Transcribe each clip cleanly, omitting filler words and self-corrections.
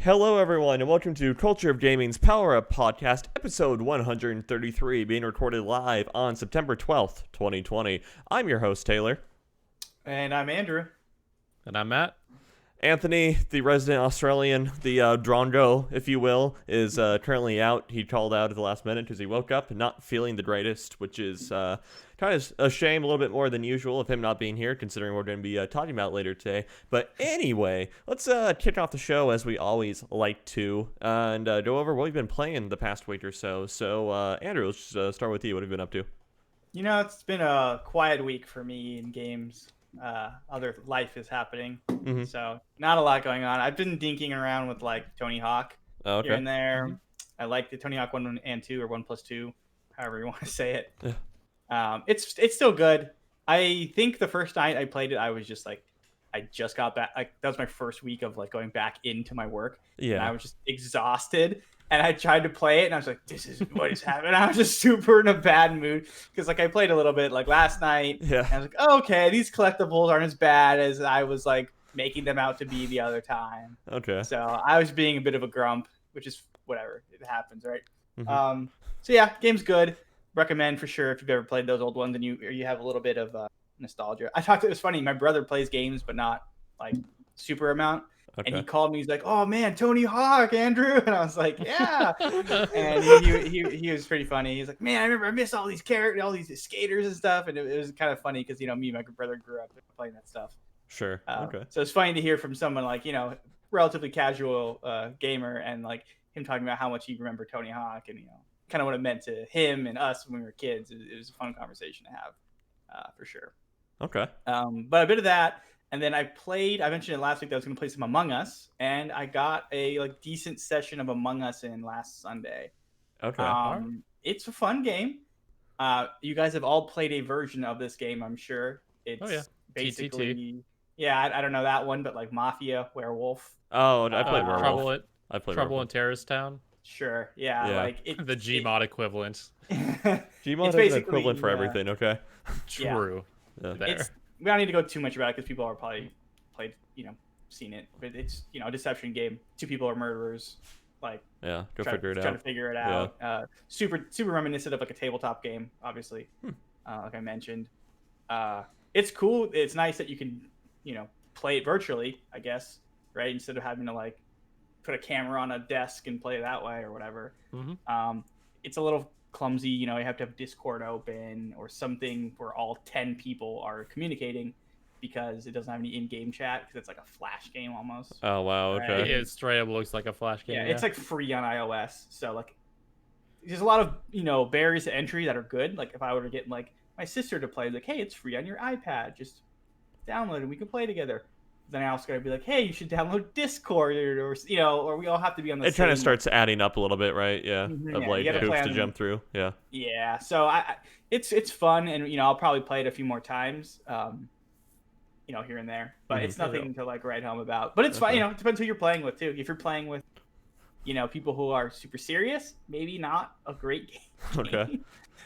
Hello, everyone, and welcome to Culture of Gaming's Power Up Podcast, episode 133, being recorded live on September 12th, 2020. I'm your host, Taylor. And I'm Andrew. And I'm Matt. Anthony, the resident Australian, the drongo, if you will, is currently out. He called out at the last minute because he woke up not feeling the greatest, which is kind of a shame, a little bit more than usual of him not being here, considering we're going to be talking about later today. But anyway, let's kick off the show as we always like to, and go over what we've been playing the past week or so. So, Andrew, let's start with you. What have you been up to? You know, it's been a quiet week for me in games. Other life is happening, so not a lot going on. I've been dinking around with like Tony Hawk here and there. I like the Tony Hawk 1 and 2 or 1+2, however you want to say it. It's still good. I think the first night I played it, I was just like, I just got back. Like that was my first week of like going back into my work. Yeah, and I was just exhausted. And I tried to play it, and I was like, "This is what is happening." I was just super in a bad mood because, like, I played a little bit like last night. Yeah. And I was like, oh, "Okay, these collectibles aren't as bad as I was like making them out to be the other time." Okay. So I was being a bit of a grump, which is whatever. It happens, right? So yeah, game's good. Recommend for sure if you've ever played those old ones and you have a little bit of nostalgia. I talked. It was funny. My brother plays games, but not like super amount. Okay. And he called me. He's like, "Oh man, Tony Hawk, Andrew," and I was like, "Yeah." And he was pretty funny. He's like, "Man, I remember I miss all these characters, all these skaters and stuff." And it was kind of funny because me and my brother grew up playing that stuff. Sure. Okay. So it's funny to hear from someone like relatively casual gamer and like him talking about how much he remembered Tony Hawk and kind of what it meant to him and us when we were kids. It was a fun conversation to have for sure. Okay. But a bit of that. And then I mentioned it last week that I was going to play some Among Us, and I got a decent session of Among Us in last Sunday. Okay. It's a fun game. You guys have all played a version of this game, I'm sure. It's basically, TTT. Yeah, I don't know that one, but like Mafia, Werewolf. Oh, I played Werewolf. Trouble in Terrorist Town. Sure, yeah. Yeah. The Gmod equivalent. Gmod is an equivalent for everything, okay? True. Yeah. We don't need to go too much about it because people are probably played, seen it. But it's, a deception game. Two people are murderers. Like, go figure it out. Try to figure it out. Super reminiscent of like a tabletop game, obviously. Like I mentioned. It's cool. It's nice that you can, play it virtually, I guess, right? Instead of having to like put a camera on a desk and play it that way or whatever. It's a little clumsy, you have to have Discord open or something where all 10 people are communicating because it doesn't have any in-game chat because it's like a flash game almost. Oh wow, okay. Right? It straight up looks like a flash game. Yeah, it's like free on iOS, so like there's a lot of barriers to entry that are good. Like if I were to get like my sister to play, like, hey, it's free on your iPad, just download it and we can play together. Then I also gotta be like, hey, you should download Discord or we all have to be on the same. It kind of starts adding up a little bit, right? Yeah, of like hoops to jump through. Yeah. Yeah, so it's fun, and I'll probably play it a few more times, here and there. But it's nothing to like write home about. But it's fun. It depends who you're playing with too. If you're playing with, people who are super serious, maybe not a great game. Okay.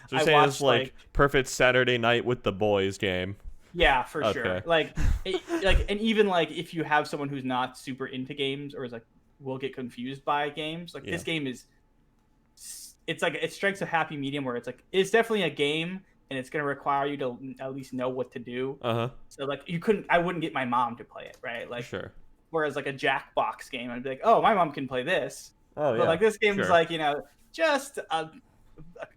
So you're saying it's like perfect Saturday night with the boys game. Yeah, for sure. Like, and even like if you have someone who's not super into games or is like will get confused by games, like this game it's like it strikes a happy medium where it's like it's definitely a game and it's gonna require you to at least know what to do. So like I wouldn't get my mom to play it, right? Like, sure. Whereas like a Jackbox game, I'd be like, oh, my mom can play this. Oh yeah. But like this game is like just a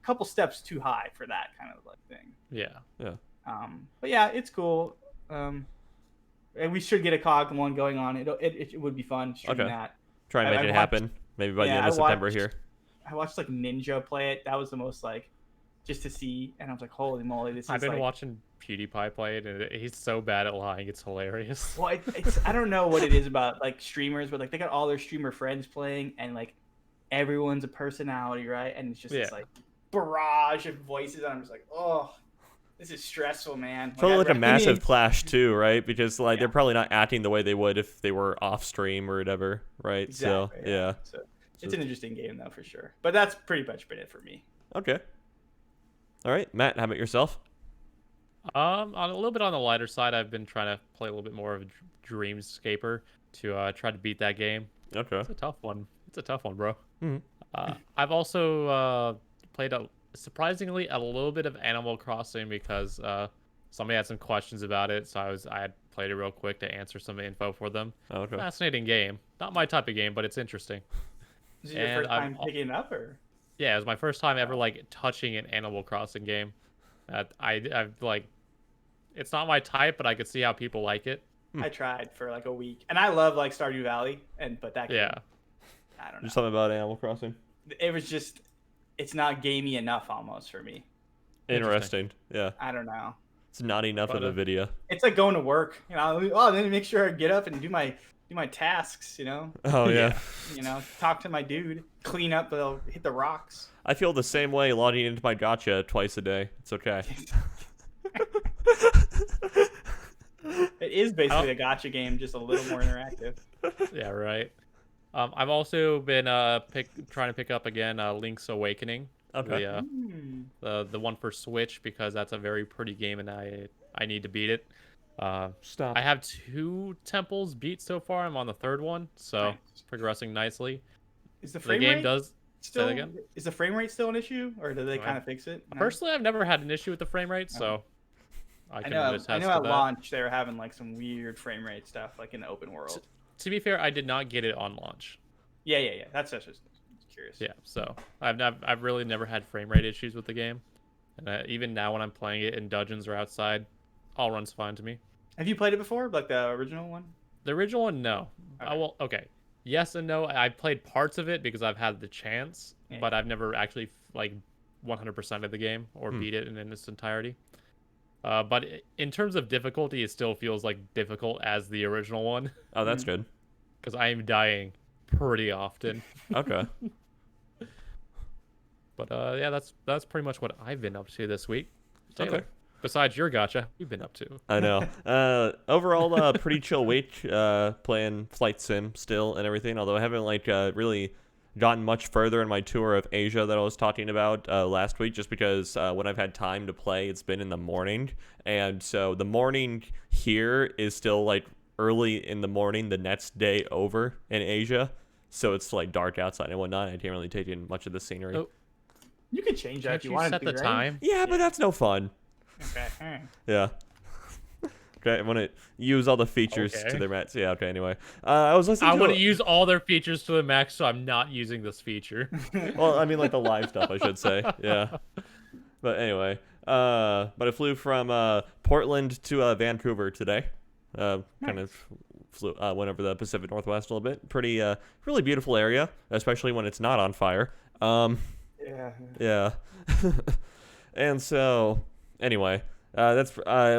couple steps too high for that kind of like thing. Yeah. But yeah, it's cool. And we should get a COG one going on. It would be fun streaming that. Try and make it happen. Maybe by the end of September here. I watched like Ninja play it. That was the most like just to see, and I was like, holy moly, I've been watching PewDiePie play it, and he's so bad at lying. It's hilarious. Well, I don't know what it is about like streamers, but like they got all their streamer friends playing, and like everyone's a personality, right? And it's just this like barrage of voices, and I'm just like, oh. This is stressful, man. It's probably like a massive clash too, right? Because like they're probably not acting the way they would if they were off stream or whatever, right? Exactly, so yeah. So it's an interesting game though, for sure. But that's pretty much been it for me. Okay. All right, Matt. How about yourself? On a little bit on the lighter side, I've been trying to play a little bit more of Dreamscaper to try to beat that game. Okay. It's a tough one. It's a tough one, bro. Mhm. I've also played surprisingly a little bit of Animal Crossing because somebody had some questions about it, so I had played it real quick to answer some info for them. Okay. Fascinating game. Not my type of game, but it's interesting. Is it your And first time picking it up, or? Yeah, it was my first time ever like touching an Animal Crossing game. I've like, it's not my type, but I could see how people like it. I tried for like a week, and I love like Stardew Valley, but that game, Yeah. I don't know. Just something about Animal Crossing. It was just, it's not gamey enough almost for me. Interesting. Yeah. I don't know. It's not enough of a video. It's like going to work, you know. Oh, then make sure I get up and do my tasks, you know. Oh yeah. You know, talk to my dude, clean up, hit the rocks. I feel the same way logging into my gacha twice a day. It's okay. It is basically a gacha game, just a little more interactive. Yeah, right. I've also been trying to pick up again Link's Awakening. Okay. The one for Switch, because that's a very pretty game and I need to beat it. Stop. I have 2 temples beat so far. I'm on the 3rd one, so Nice. progressing nicely. Is the The frame game rate does. still? Say that again? Is the frame rate still an issue, or do they kind of fix it? No? Personally, I've never had an issue with the frame rate, so I can attest I know to at that. launch they were having like some weird frame rate stuff, like in the open world. To be fair, I did not get it on launch. Yeah. That's just curious. Yeah, so I've really never had frame rate issues with the game, and even now when I'm playing it in dungeons or outside, all runs fine to me. Have you played it before, like the original one? The original one, no. Okay. Okay, yes and no. I played parts of it because I've had the chance, Yeah. but I've never actually like 100% of the game or beat it in its entirety. But in terms of difficulty, it still feels like difficult as the original one Oh, that's good. because I am dying pretty often. Okay. But yeah, that's pretty much what I've been up to this week. Taylor, Okay. besides your gacha, you've been up to? I know. Overall, pretty chill week. Playing Flight Sim still and everything. Although I haven't like really gotten much further in my tour of Asia that I was talking about last week, just because when I've had time to play, it's been in the morning, and so the morning here is still like early in the morning the next day over in Asia, so it's like dark outside and whatnot. I can't really take in much of the scenery. Oh. You could change that Can't if you you wanted set to. the right? time? Yeah, but that's no fun. Okay. All right. Yeah. Okay, I want to use all the features to Okay. their max. Yeah, okay, anyway. I was listening I to... want to use all their features to the max, so I'm not using this feature. Well, I mean, like the live stuff, I should say. Yeah. But anyway. But I flew from Portland to Vancouver today. Kind of went over the Pacific Northwest a little bit. Pretty, really beautiful area, especially when it's not on fire. Yeah. Yeah. And so, anyway, I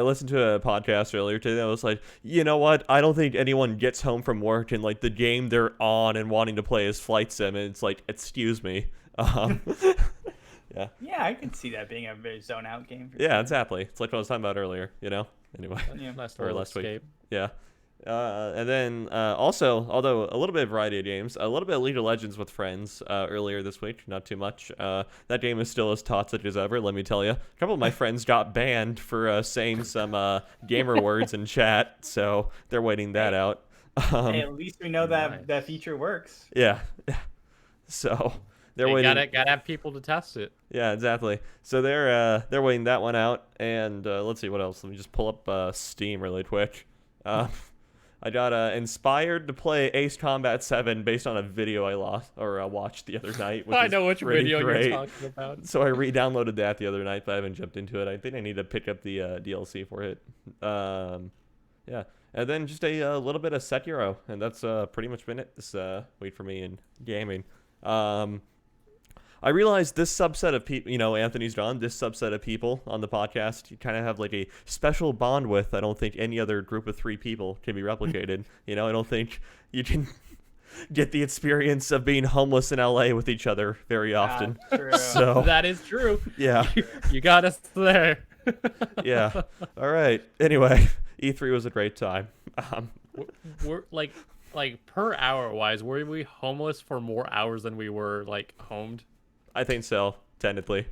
listened to a podcast earlier today that was like, you know what? I don't think anyone gets home from work and like the game they're on and wanting to play is Flight Sim, and it's like, excuse me. Yeah. Yeah, I can see that being a very zone out game. For Yeah, sure. exactly. It's like what I was talking about earlier, you know? Anyway. Yeah. Nice Or little last week. escape. Yeah. And then also, although a little bit of variety of games, a little bit of League of Legends with friends earlier this week, not too much. That game is still as toxic as ever, let me tell you. A couple of my friends got banned for saying some gamer words in chat, so they're waiting that out. Hey, at least we know that Nice. that feature works. Yeah. So they're You waiting. gotta have people to test it. Yeah, exactly. So they're waiting that one out, and let's see what else. Let me just pull up Steam really quick. I got inspired to play Ace Combat 7 based on a video I watched the other night. Which I is know which pretty video great. you're talking about. So I re-downloaded that the other night, but I haven't jumped into it. I think I need to pick up the DLC for it. Yeah, and then just a little bit of Sekiro, and that's pretty much been it this week for me in gaming. I realize this subset of people, you know, Anthony's gone, this subset of people on the podcast, you kind of have like a special bond with. I don't think any other group of 3 people can be replicated. You know, I don't think you can get the experience of being homeless in LA with each other very often. True. So, That is true. yeah, You got us there. yeah. All right. Anyway, E3 was a great time. We're like per hour wise, were we homeless for more hours than we were like homed? I think so, technically.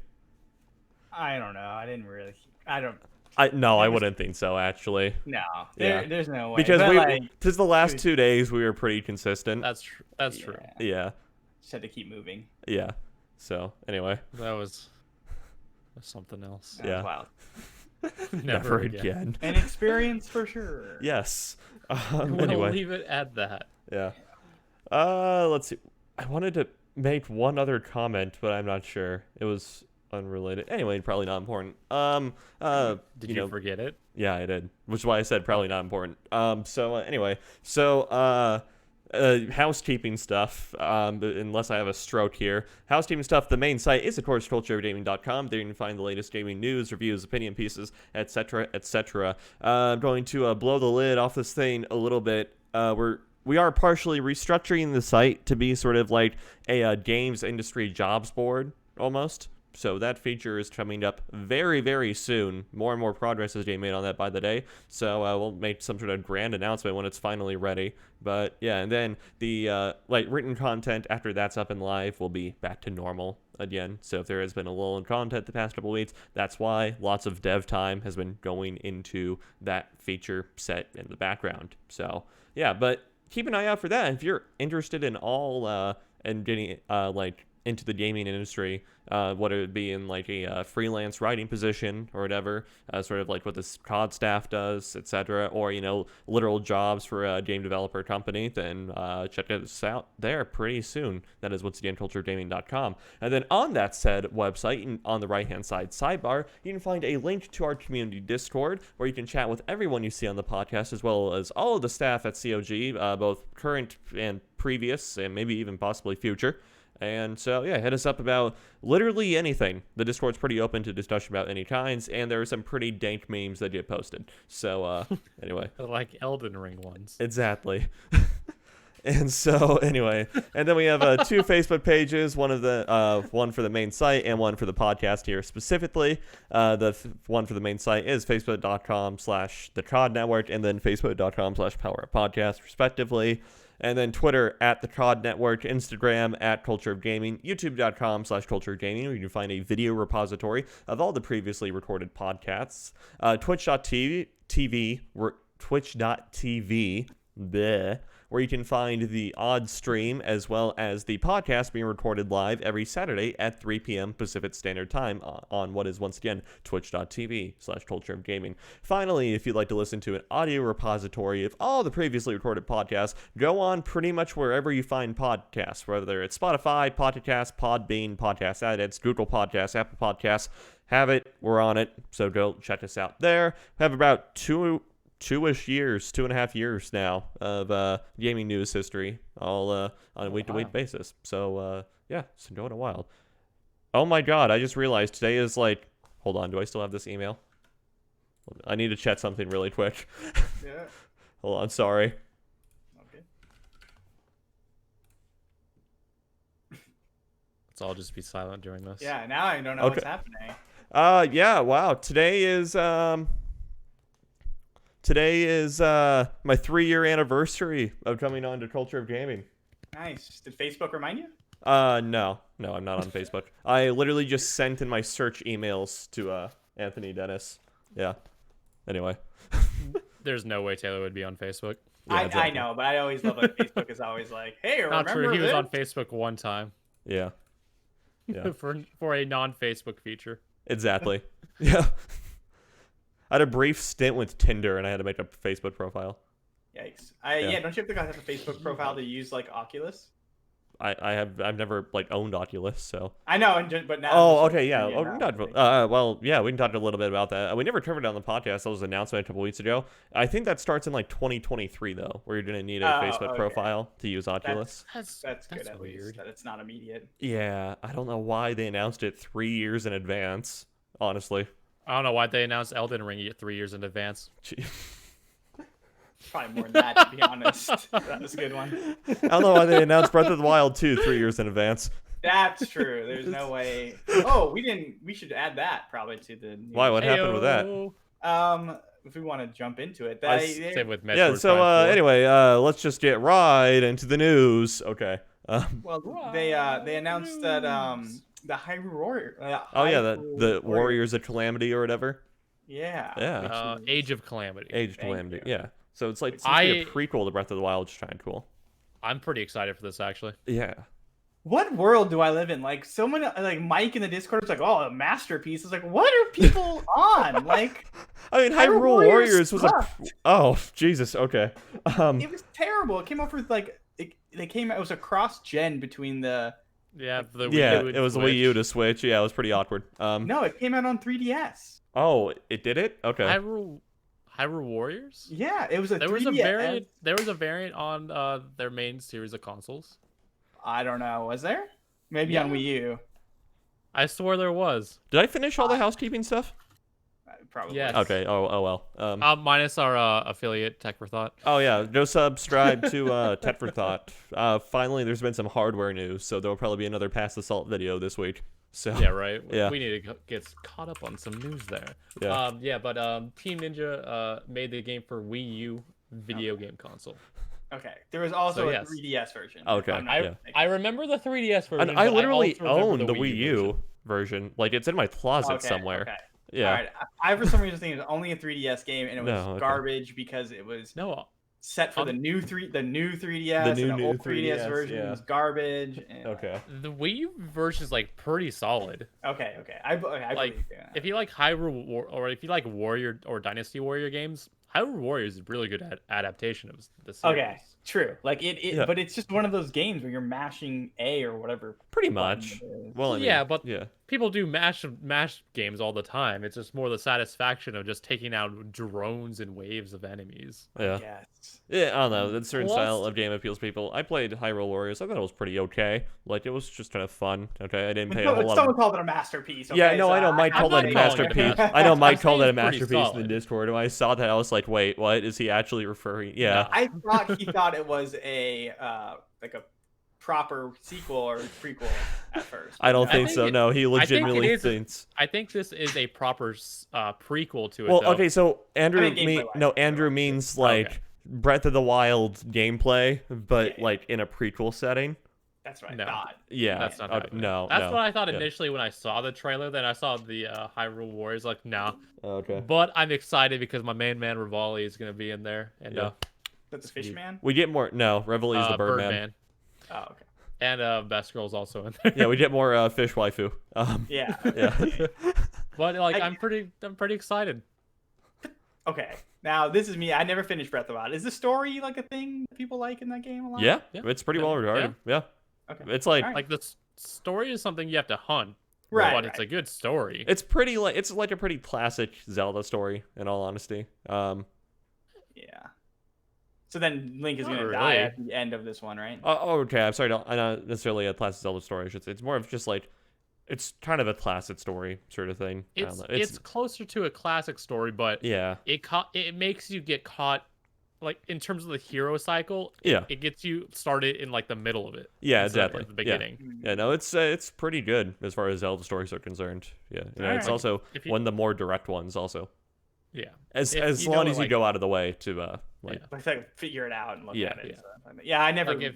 I don't know. I didn't really. I don't I wouldn't think so actually. No, Yeah. there's no way. Because But, just the last 2 days we were pretty consistent. That's true. That's true. Yeah. Just had to keep moving. Yeah. So anyway. That was something else. That Yeah. was wild. Never again. An experience for sure. Yes. We'll Anyway. leave it at that. Yeah. Let's see. I wanted to make one other comment, but I'm not sure. It was unrelated. Anyway, probably not important. Did you forget it? Yeah, I did. Which is why I said probably not important. Anyway, housekeeping stuff, unless I have a stroke here. Housekeeping stuff, the main site is, of course, cultureofgaming.com. There you can find the latest gaming news, reviews, opinion pieces, etc., etc. I'm going to blow the lid off this thing a little bit. We are partially restructuring the site to be sort of like a games industry jobs board, almost. So that feature is coming up very, very soon. More and more progress is being made on that by the day. So we'll make some sort of grand announcement when it's finally ready. But yeah, and then the written content after that's up and live will be back to normal again. So if there has been a lull in content the past couple of weeks, that's why lots of dev time has been going into that feature set in the background. So yeah, but keep an eye out for that. If you're interested in all and getting into the gaming industry, whether it be in like a freelance writing position or whatever, sort of like what this COD staff does, etc., or literal jobs for a game developer company, then check us out there pretty soon. That is once again culturegaming.com. And then on that said website, on the right hand side sidebar, you can find a link to our community Discord, where you can chat with everyone you see on the podcast, as well as all of the staff at COG, both current and previous, and maybe even possibly future. And so, yeah, hit us up about literally anything. The Discord's pretty open to discussion about any kinds, and there are some pretty dank memes that get posted. So, anyway. Like Elden Ring ones. Exactly. And so, anyway, and then we have 2 Facebook pages, one for the main site and one for the podcast here specifically. The one for the main site is facebook.com/the Network, and then facebook.com/PowerUpPodcast, respectively. And then Twitter at the COD Network, Instagram at Culture of Gaming, YouTube.com/Culture of Gaming, where you can find a video repository of all the previously recorded podcasts. Twitch.tv, where you can find the odd stream as well as the podcast being recorded live every Saturday at 3 p.m. Pacific Standard Time on what is once again twitch.tv/Culture of Gaming. Finally, if you'd like to listen to an audio repository of all the previously recorded podcasts, go on pretty much wherever you find podcasts, whether it's Spotify, Pocket Cast, Podbean, Podcast Addicts, Google Podcasts, Apple Podcasts. Have it, we're on it, so go check us out there. We have about 2.5 years now of gaming news history, all on a week-to-week basis. So yeah, it's been going a while. Oh my god, I just realized today is like, hold on, do I still have this email? I need to check something really quick. Yeah. Hold on, sorry. Okay. Let's all just be silent during this. Yeah, now I don't know what's happening. Yeah, wow. Today is my 3-year anniversary of coming on to Culture of Gaming. Nice. Did Facebook remind you? No, I'm not on Facebook. I literally just sent in my search emails to Anthony Dennis. Yeah. Anyway. There's no way Taylor would be on Facebook. Yeah, exactly. I know, but I always love like Facebook is always like, hey, Not remember true. He was this? on Facebook one time. Yeah. Yeah. for a non-Facebook feature. Exactly. Yeah. I had a brief stint with Tinder, and I had to make a Facebook profile. Yikes. Yeah, don't you have a Facebook profile to use like Oculus? I've never like owned Oculus, so. I know, but now. Oh, okay, yeah. We can talk a little bit about that. We never covered it on the podcast. That was an announcement a couple weeks ago. I think that starts in like 2023 though, where you're gonna need a Facebook profile to use Oculus. That's good at weird. least that it's not immediate. Yeah, I don't know why they announced it 3 years in advance. Honestly. I don't know why they announced Elden Ring 3 years in advance. Probably more than that, to be honest. That was a good one. I don't know why they announced Breath of the Wild 2 3 years in advance. That's true. There's no way. Oh, we should add that probably to the news. Why? What happened with that? If we want to jump into it. Same with Metroid yeah, so Prime 4. anyway, let's just get right into the news. Okay. Well, they announced that the Hyrule Warrior. The Warriors of Calamity or whatever. Yeah. Yeah. Age of Calamity. Age of Thank Calamity. you. Yeah. So it's like essentially a prequel to Breath of the Wild, which is kind of cool. I'm pretty excited for this actually. Yeah. What world do I live in? Like someone like Mike in the Discord is like, "Oh, a masterpiece." It's like, what are people on? Like, I mean, Hyrule Warriors was oh Jesus. Okay. It was terrible. It came out for like they came out. It was a cross gen between the Wii U it was Wii U to Switch. Yeah, it was pretty awkward. No, it came out on 3DS. Oh, it did it? Okay. Hyrule Warriors? Yeah, it was a. There 3DS. was a variant. There was a variant on their main series of consoles. I don't know. Was there? Maybe on Wii U. I swore there was. Did I finish all the housekeeping stuff? Probably. Yes. Okay. Oh well. Minus our affiliate Tech for Thought. Oh yeah, go subscribe to Tet for Thought. Finally, there's been some hardware news, so there'll probably be another Pass the Salt video this week. So Yeah, right. Yeah. We need to get caught up on some news there. Yeah. But Team Ninja made the game for Wii U video game console. Okay. There was also yes. a 3DS version. Okay. I remember the 3DS version. And I but literally also remember own the Wii U version. Like it's in my closet somewhere. Okay. Yeah. All right. I for some reason think it was only a 3DS game, and it was No, okay. garbage because it was No. set for the new 3DS, The new and the old 3DS 3DS, version yeah. was garbage. And, Okay. The Wii U version is like pretty solid. Okay. I Like, believe you. if you like or if you like Warrior or Dynasty Warrior games, Hyrule Warriors is a really good adaptation of the series. Okay, true. Like Yeah. but it's just one of those games where you're mashing A or whatever. Pretty button much. it is. Well, I mean, Yeah, but yeah. people do mash games all the time. It's just more the satisfaction of just taking out drones and waves of enemies. Yeah. Yes. Yeah, I don't know. That certain Plus- style of game appeals people. I played Hyrule Warriors. I thought it was pretty okay. Like, it was just kind of fun. Okay, I didn't pay a whole lot. Someone called it a masterpiece. Yeah, okay, no, so I know Mike I'm called not it a calling it a masterpiece. masterpiece. I know I'm Mike saying called it a it's pretty masterpiece in the solid. Discord. And when I saw that, I was like, wait, what? Is he actually referring? Yeah. I thought he thought it was a like a proper sequel or prequel at first. I don't I think think so. it- No, he think it legitimately is- thinks. I think this is a proper prequel to it. Well, though. okay, so Andrew I mean, gameplay-wise, Andrew means like Breath of the Wild gameplay, but Yeah. like in a prequel setting. That's what I No. thought. Yeah. That's not okay, happening. no. That's no. what I thought Yeah. initially when I saw the trailer. Then I saw the Hyrule Warriors. Like, no. Okay. But I'm excited because my main man Rivali is gonna be in there, and Yeah. That's the fish man. We get more. No, Reveille's the Birdman. Oh, okay. And Best Girl's also in there. Yeah, we get more fish waifu. Yeah. Yeah. But like, I- I'm pretty excited. Okay. Now this is me. I never finished Breath of the Wild. Is the story like a thing that people like in that game a lot? Yeah, Yeah. it's pretty well regarded. Yeah. Okay. It's like Alright. Like the story is something you have to hunt, Right. but it's a good story. it's pretty like it's like a pretty classic Zelda story. In all honesty. Yeah. So then Link is Not gonna die really. at the end of this one, right? Oh, okay. I'm sorry. I'm not necessarily a classic Zelda story. I should say. It's more of just like, it's kind of a classic story sort of thing. I don't know. It's closer to a classic story, but yeah. it makes you get caught, like in terms of the hero cycle. Yeah. It gets you started in like the middle of it. Yeah, instead of exactly. at the beginning. Yeah, no, it's pretty good as far as Zelda stories are concerned. Yeah, you know, it's Alright. also If you- one of the more direct ones. Also, Yeah. as If you long know, as you like- go out of the way to like. Yeah. Like figure it out and look Yeah. at it. Yeah. So, yeah, I never Like if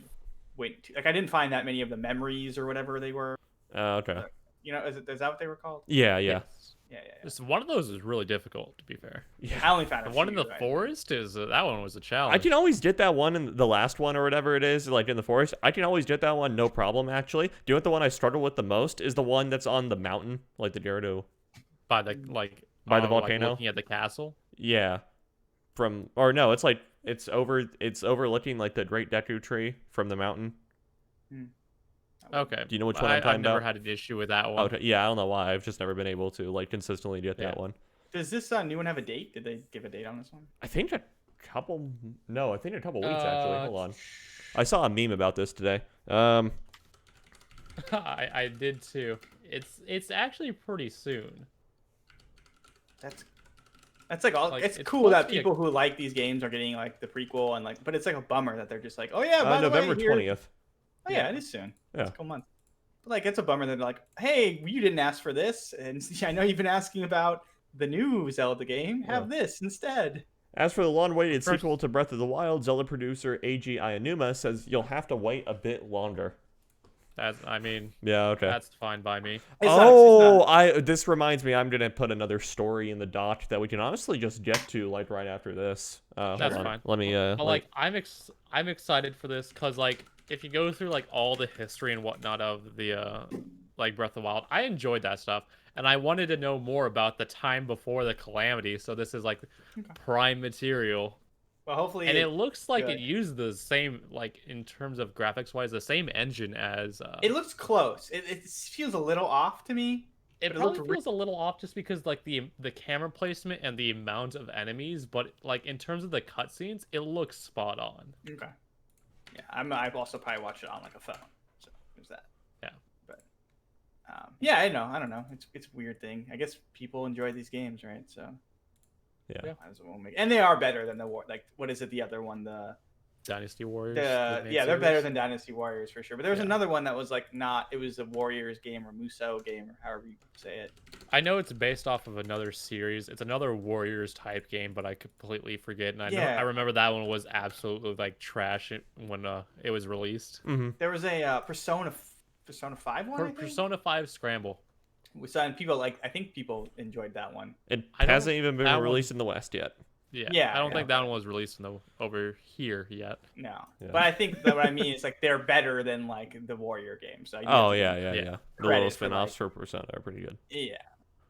went to, like I didn't find that many of the memories or whatever they were. Okay. You know, is that what they were called? Yeah. yes. Yeah. Just one of those is really difficult, to be fair. I only found The a one in few, the right? forest is that one was a challenge. I can always get that one in the last one or whatever it is, like in the forest. I can always get that one, no problem. Actually, do you know what the one I struggle with the most is the one that's on the mountain, like the Gerudo. by the like By the like, volcano? looking at the castle. Yeah, no, it's like it's overlooking like the Great Deku Tree from the mountain. Okay. Do you know which one I'm I've talking never about? had an issue with that one. Okay, yeah, I don't know why. I've just never been able to like consistently get that Yeah. one. Does this new one have a date? Did they give a date on this one? I think a couple. No, I think a couple weeks actually. Hold on. sh- I saw a meme about this today. I did too. It's actually pretty soon. That's like all. Like, it's it's cool supposed that to be a- people who like these games are getting like the prequel and like, but it's like a bummer that they're just like, oh yeah, by the way, November here- 20th. Oh yeah, it is soon. Yeah. It's a couple months. But like, it's a bummer that they're like, hey, you didn't ask for this, and I know you've been asking about the new Zelda game. Have this instead. As for the long-awaited First- sequel to Breath of the Wild, Zelda producer Eiji Aonuma says you'll have to wait a bit longer. I mean, Yeah, okay. that's fine by me. This reminds me, I'm gonna put another story in the doc that we can honestly just get to like right after this. That's Hold on. fine. Let me But like, I'm excited for this because like, if you go through like all the history and whatnot of the like Breath of the Wild, I enjoyed that stuff, and I wanted to know more about the time before the calamity. So this is like prime material. Well, hopefully. And it looks like good. it used the same, like in terms of graphics wise, the same engine as. It looks close. It feels a little off to me. It probably feels a little off just because like the camera placement and the amount of enemies, but like in terms of the cutscenes, it looks spot on. Okay. Yeah, I've also probably watched it on like a phone, so there's that. Yeah. But yeah, I don't know. It's a weird thing. I guess people enjoy these games, right? So. Yeah. Might as well and they are better than the like what is it? The other one, the Dynasty Warriors. They're better than Dynasty Warriors for sure. But there was another one that was like not. It was a Warriors game or Musou game or however you say it. I know it's based off of another series. It's another Warriors type game, but I completely forget. And I remember that one was absolutely like trash when it was released. Mm-hmm. There was a Persona 5 one. Persona 5 Scramble. And people I think people enjoyed that one. It hasn't even been released in the West yet. Yeah, I don't think that one was released over here yet. No, but I think that what I mean is like they're better than like the Warrior games. So The little spin-offs for Persona are pretty good. Yeah,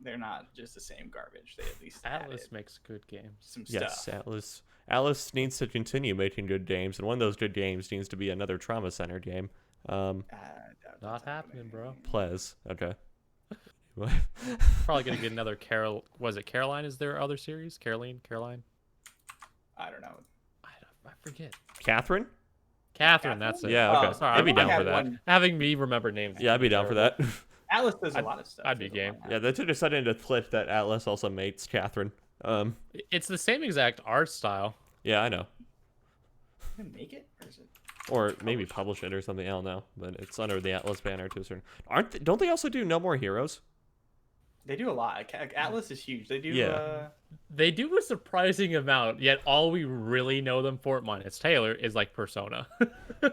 they're not just the same garbage. They at least Atlas makes good games. Some stuff. Yes, Atlas needs to continue making good games, and one of those good games needs to be another Trauma Center game. Not happening, bro. Ples. Okay. Probably gonna get another Carol. Was it Caroline? Is there other series? Caroline? I don't know. I forget. Catherine, that's it. Yeah, okay. Sorry, I'd be down for that. Having me remember names. Yeah, I'd be down for that. Atlas does a lot of stuff. I'd be game. Yeah, they took a sudden to flip that Atlas also mates Catherine. It's the same exact art style. Yeah, I know. Did they make it, or is it? Or maybe publish it or something. I don't know, but it's under the Atlas banner to a certain. Don't they also do No More Heroes? They do a lot. Atlas is huge. They do. Yeah. They do a surprising amount. Yet all we really know them for, minus Taylor, is like Persona. To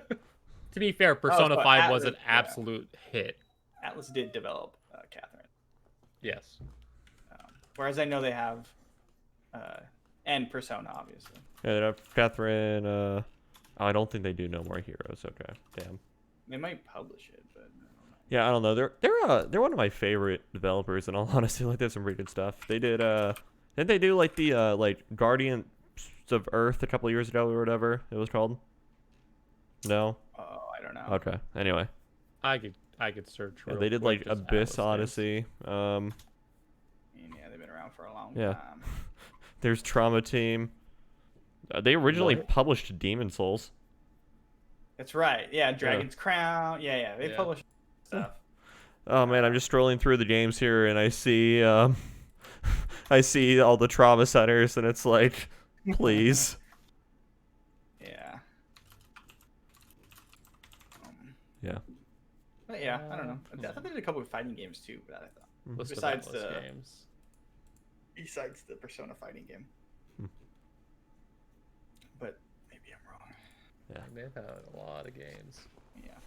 be fair, Persona 5 was an absolute hit. Atlas did develop Catherine. Yes. Whereas I know they have, and Persona obviously. Yeah, they have Catherine. I don't think they do No More Heroes. Okay, damn. They might publish it, but. Yeah, I don't know. They're one of my favorite developers, in all honesty. Like, they have some pretty good stuff. They did didn't they do like the like Guardians of Earth a couple of years ago or whatever it was called? No. Oh, I don't know. Okay. Anyway. I could search. Yeah, they did like Abyss Odyssey. Yeah, they've been around for a long time. There's Trauma Team. They originally published Demon Souls. That's right. Yeah, Dragon's Crown. Yeah. They published stuff. Oh man, I'm just scrolling through the games here, and I see I see all the Trauma Centers, and it's like, please. Yeah. Yeah. But yeah, I don't know. I thought they did a couple of fighting games too, but I thought Besides the Persona fighting game. But maybe I'm wrong. Yeah. They've had a lot of games. Yeah.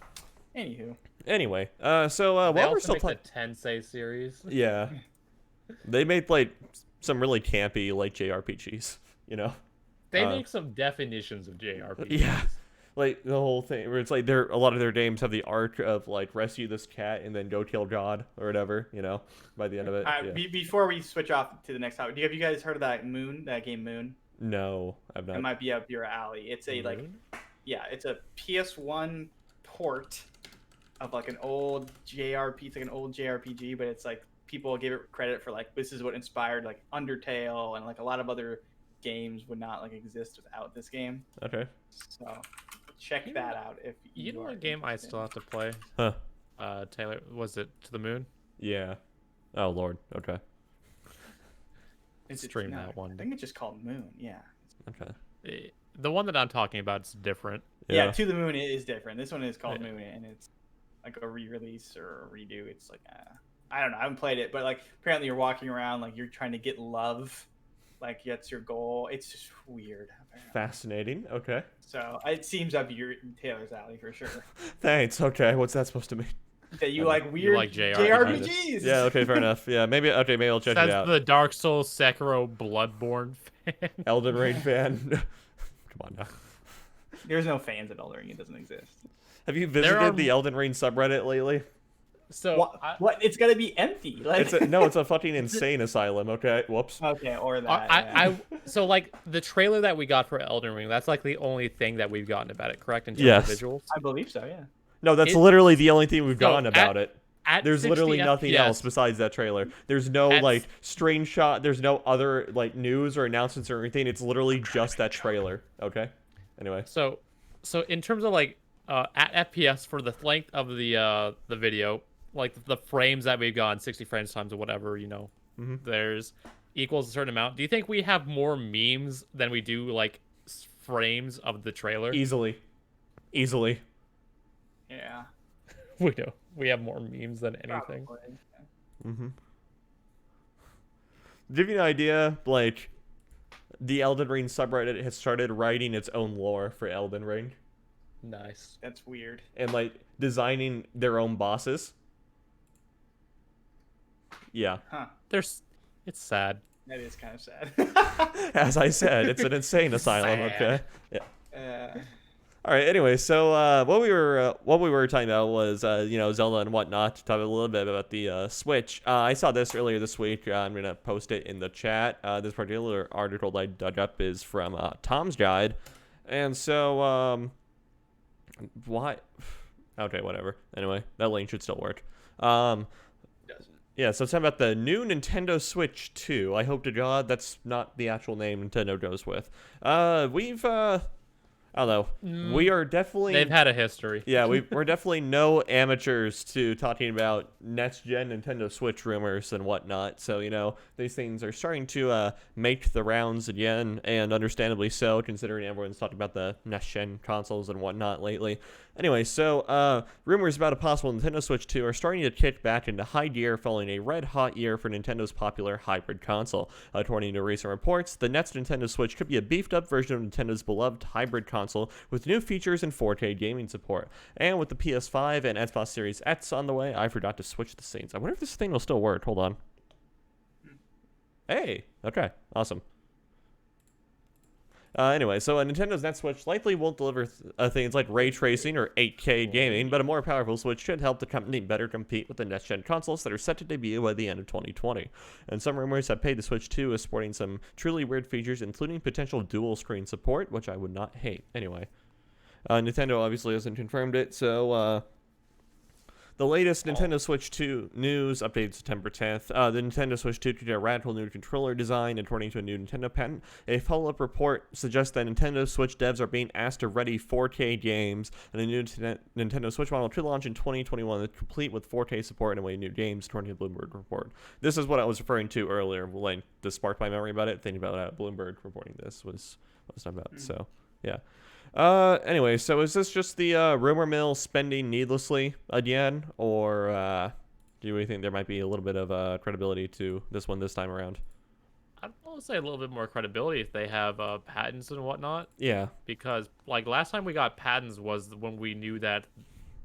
Anywho. Anyway, so while we're still talking, the Tensei series. Yeah. They made like some really campy like JRPGs, you know. They make some definitions of JRPGs. Yeah. Like the whole thing where it's like a lot of their games have the arc of like rescue this cat and then go kill God or whatever, you know, by the end of it. Before we switch off to the next topic, have you guys heard of that game Moon? No, I've not. It might be up your alley. It's a it's a PS1 port of like an old JRPG. It's like an old JRPG, but it's like people give it credit for like this is what inspired like Undertale and like a lot of other games would not like exist without this game. Okay. So check that out if you know what game I still have to play. Huh. Taylor, was it To the Moon? Yeah. Oh Lord. Okay. Stream that one. I think it's just called Moon. Yeah. Okay. The one that I'm talking about is different. Yeah, To the Moon is different. This one is called Moon, and it's like a re-release or a redo. It's like I don't know. I haven't played it, but like apparently you're walking around like you're trying to get love like that's your goal. It's just weird. Fascinating. Okay. So it seems up your Taylor's alley for sure. Thanks. Okay. What's that supposed to mean? That you like weird like JRPGs. Yeah. Okay. Fair enough. Yeah. Maybe. Okay. Maybe I'll check it Says out. the Dark Souls, Sekiro, Bloodborne fan. Elden Ring fan. Come on now. There's no fans of Elden Ring. It doesn't exist. Have you visited the Elden Ring subreddit lately? So what? It's gonna be empty. Like It's a fucking insane asylum. Okay. Whoops. okay, or that. so like the trailer that we got for Elden Ring, that's like the only thing that we've gotten about it, correct? In terms Yes. of visuals? I believe so. Yeah. No, that's literally the only thing we've gotten about it. At There's 60 literally nothing FPS, else besides that trailer. There's no like screenshot. There's no other like news or announcements or anything. It's literally just that trailer. Okay. Anyway. So in terms of like at FPS for the length of the video, like the frames that we've gotten, 60 frames times or whatever, there's equals a certain amount. Do you think we have more memes than we do like frames of the trailer? Easily. Yeah. We do. We have more memes than anything. Mm-hmm. To give you an idea, like, the Elden Ring subreddit has started writing its own lore for Elden Ring. Nice. That's weird. And, like, designing their own bosses. Yeah. Huh. It's sad. That is kind of sad. As I said, it's an insane asylum, Sad. okay? Yeah. All right. Anyway, so what we were talking about was Zelda and whatnot. To talk a little bit about the Switch. I saw this earlier this week. I'm gonna post it in the chat. This particular article I dug up is from Tom's Guide, and so why? Okay, whatever. Anyway, that link should still work. Yeah, so it's talking about the new Nintendo Switch 2. I hope to God that's not the actual name Nintendo goes with. I don't know. We are definitely... They've had a history. Yeah, we're definitely no amateurs to talking about next-gen Nintendo Switch rumors and whatnot. So, these things are starting to make the rounds again, and understandably so, considering everyone's talking about the next-gen consoles and whatnot lately. Anyway, so rumors about a possible Nintendo Switch 2 are starting to kick back into high gear following a red-hot year for Nintendo's popular hybrid console. According to recent reports, the next Nintendo Switch could be a beefed-up version of Nintendo's beloved hybrid console with new features and 4K gaming support. And with the PS5 and Xbox Seris X on the way, I forgot to switch the scenes. I wonder if this thing will still work. Hold on. Hey, okay, awesome. Anyway, so Nintendo's next Switch likely won't deliver things like ray tracing or 8K gaming, but a more powerful Switch should help the company better compete with the next-gen consoles that are set to debut by the end of 2020. And some rumors have paid the Switch 2 as sporting some truly weird features, including potential dual-screen support, which I would not hate. Anyway, Nintendo obviously hasn't confirmed it, so... The latest Nintendo Switch 2 news updated September 10th. The Nintendo Switch 2 could a radical new controller design, according to a new Nintendo patent. A follow-up report suggests that Nintendo Switch devs are being asked to ready 4K games, and a new Nintendo Switch model could launch in 2021, complete with 4K support and away new games, according to the Bloomberg report. This is what I was referring to earlier, like this sparked my memory about it. Thinking about Bloomberg reporting this was what I was talking about. So, yeah. Anyway, so is this just the rumor mill spending needlessly again, or do we think there might be a little bit of credibility to this one this time around? I'd want to say a little bit more credibility if they have patents and whatnot. Yeah. Because like last time we got patents was when we knew that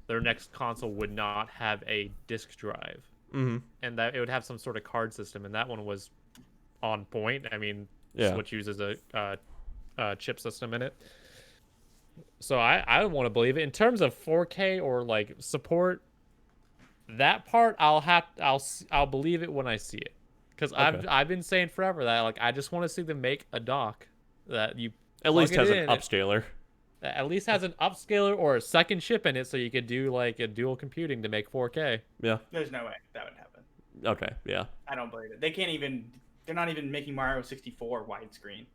their next console would not have a disk drive, and that it would have some sort of card system, and that one was on point. I mean, Switch uses a chip system in it. So I want to believe it. In terms of 4K or like support, that part I'll believe it when I see it, because I've been saying forever that like I just want to see them make a dock that you at least has an upscaler, that at least has an upscaler or a second chip in it, so you could do like a dual computing to make 4K. Yeah. There's no way that would happen. Okay. Yeah. I don't believe it. They can't even. They're not even making Mario 64 widescreen.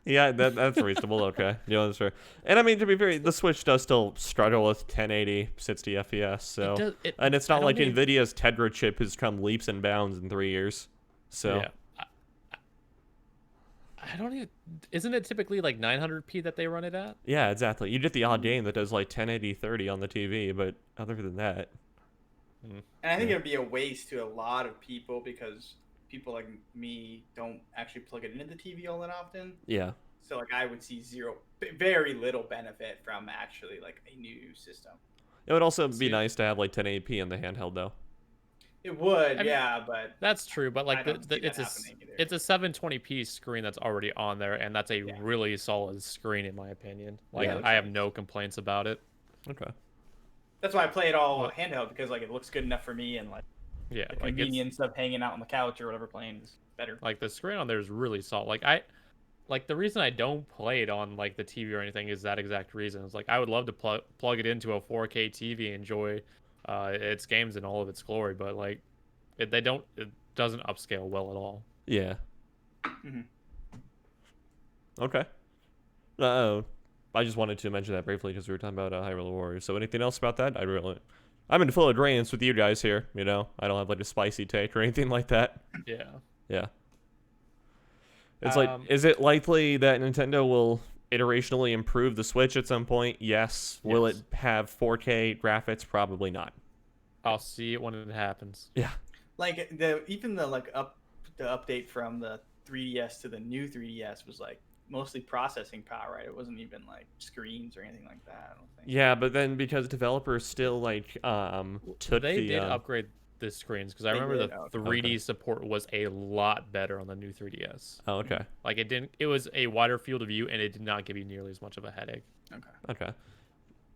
Yeah, that's reasonable. Okay, that's fair. And I mean, to be fair, the Switch does still struggle with 1080, 60 FPS. So, and it's not like Nvidia's Tegra chip has come leaps and bounds in 3 years. So, yeah. I don't even. Isn't it typically like 900p that they run it at? Yeah, exactly. You get the odd game that does like 1080, 30 on the TV, but other than that, and I think it'd be a waste to a lot of people because people like me don't actually plug it into the TV all that often. Yeah. So like I would see very little benefit from actually like a new system. It would also be nice to have like 1080p in the handheld though. It would, I mean, yeah, but that's true. But like it's a 720p screen that's already on there, and that's a really solid screen in my opinion. Like I have no complaints about it. Okay. That's why I play it all handheld, because like it looks good enough for me, and like the convenience of hanging out on the couch or whatever playing is better. Like the screen on there is really solid. Like the reason I don't play it on like the TV or anything is that exact reason. It's like I would love to plug it into a 4K TV and enjoy its games in all of its glory, but like it doesn't upscale well at all. Yeah. Mm-hmm. Okay. I just wanted to mention that briefly because we were talking about Hyrule Warriors. So anything else about that? I'm in full agreement with you guys here. You know, I don't have like a spicy take or anything like that. Yeah. Yeah. It's like, is it likely that Nintendo will iterationally improve the Switch at some point? Yes. Will it have 4K graphics? Probably not. I'll see it when it happens. Yeah. Like the update from the 3DS to the new 3DS was like mostly processing power, right? It wasn't even like screens or anything like that, I don't think. Yeah, but then because developers still like they did upgrade the screens, because I remember the 3D support was a lot better on the new 3DS. Oh, okay. Like it was a wider field of view, and it did not give you nearly as much of a headache. Okay.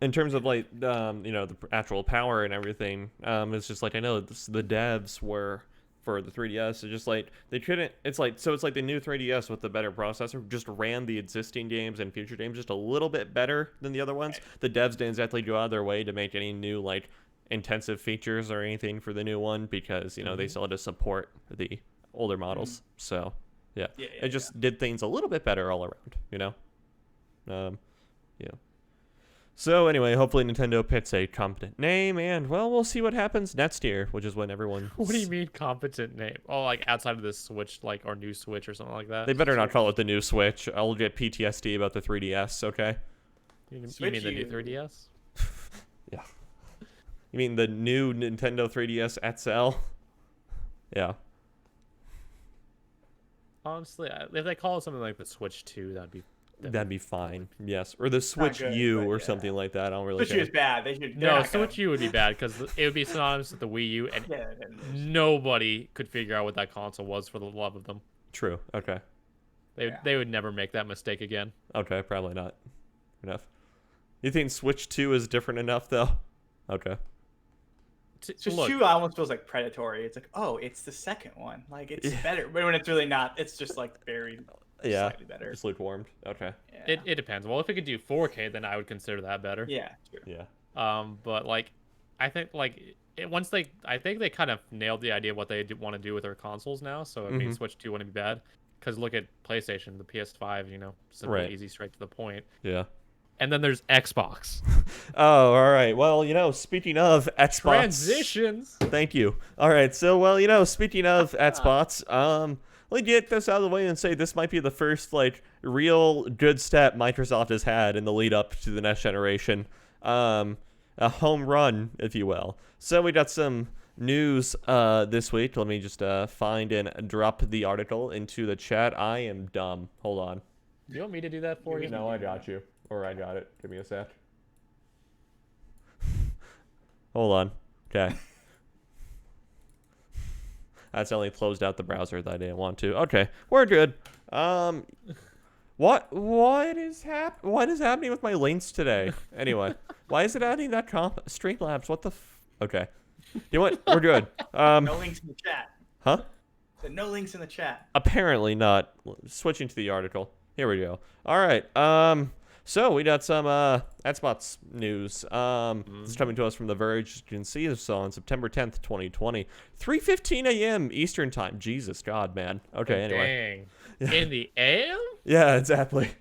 In terms of like the actual power and everything, it's just like I know the devs were for the 3DS. It's just like they couldn't. It's like the new 3DS with the better processor just ran the existing games and future games just a little bit better than the other ones. Right. The devs didn't exactly go out of their way to make any new like intensive features or anything for the new one, because they still had to support the older models. So it just did things a little bit better all around. So anyway, hopefully Nintendo picks a competent name, and well, we'll see what happens next year, which is when everyone. What do you mean competent name? Oh, like outside of this Switch, like our new Switch or something like that. They better not call it the new Switch. I'll get PTSD about the 3DS. Okay. You mean the new 3DS? Yeah. You mean the new Nintendo 3DS XL? Yeah. Honestly, if they call it something like the Switch 2, that'd be fine. Yes, or the Switch U or something like that. I don't really. Switch U is bad. They should. No, Switch U would be bad because it would be synonymous with the Wii U, and nobody could figure out what that console was for the love of them. True. Okay. They would never make that mistake again. Okay, probably not. Enough. You think Switch 2 is different enough though? Okay. Switch 2 almost feels like predatory. It's like, oh, it's the second one. Like it's better, but when it's really not, it's just like very. Slightly better. Just lukewarm. Okay. Yeah. It depends. Well, if it could do 4K, then I would consider that better. Yeah. True. Yeah. But like, I think like I think they kind of nailed the idea of what they want to do with their consoles now. So I mean, Switch 2 wouldn't be bad. Because look at PlayStation, the PS5, simple, easy, straight to the point. Yeah. And then there's Xbox. Oh, all right. Well, speaking of Xbox transitions. Thank you. All right. So, speaking of Xbox, let me get this out of the way and say this might be the first like real good step Microsoft has had in the lead up to the next generation. A home run, if you will. So we got some news this week. Let me just find and drop the article into the chat. I am dumb. Hold on. Do you want me to do that for you? No, I got you. Or I got it. Give me a sec. Hold on. Okay. I accidentally closed out the browser that I didn't want to. Okay, we're good. What is happening with my links today? Anyway, why is it adding that Streamlabs? What the okay. You know what? We're good. No links in the chat. Huh? So no links in the chat. Apparently not. Switching to the article. Here we go. All right. So we got some Xbox news. It's coming to us from The Verge. You can see this on September 10th, 2020, 3:15 a.m. Eastern time. Jesus God, man. Okay, anyway. Dang. In the AM? Yeah, exactly.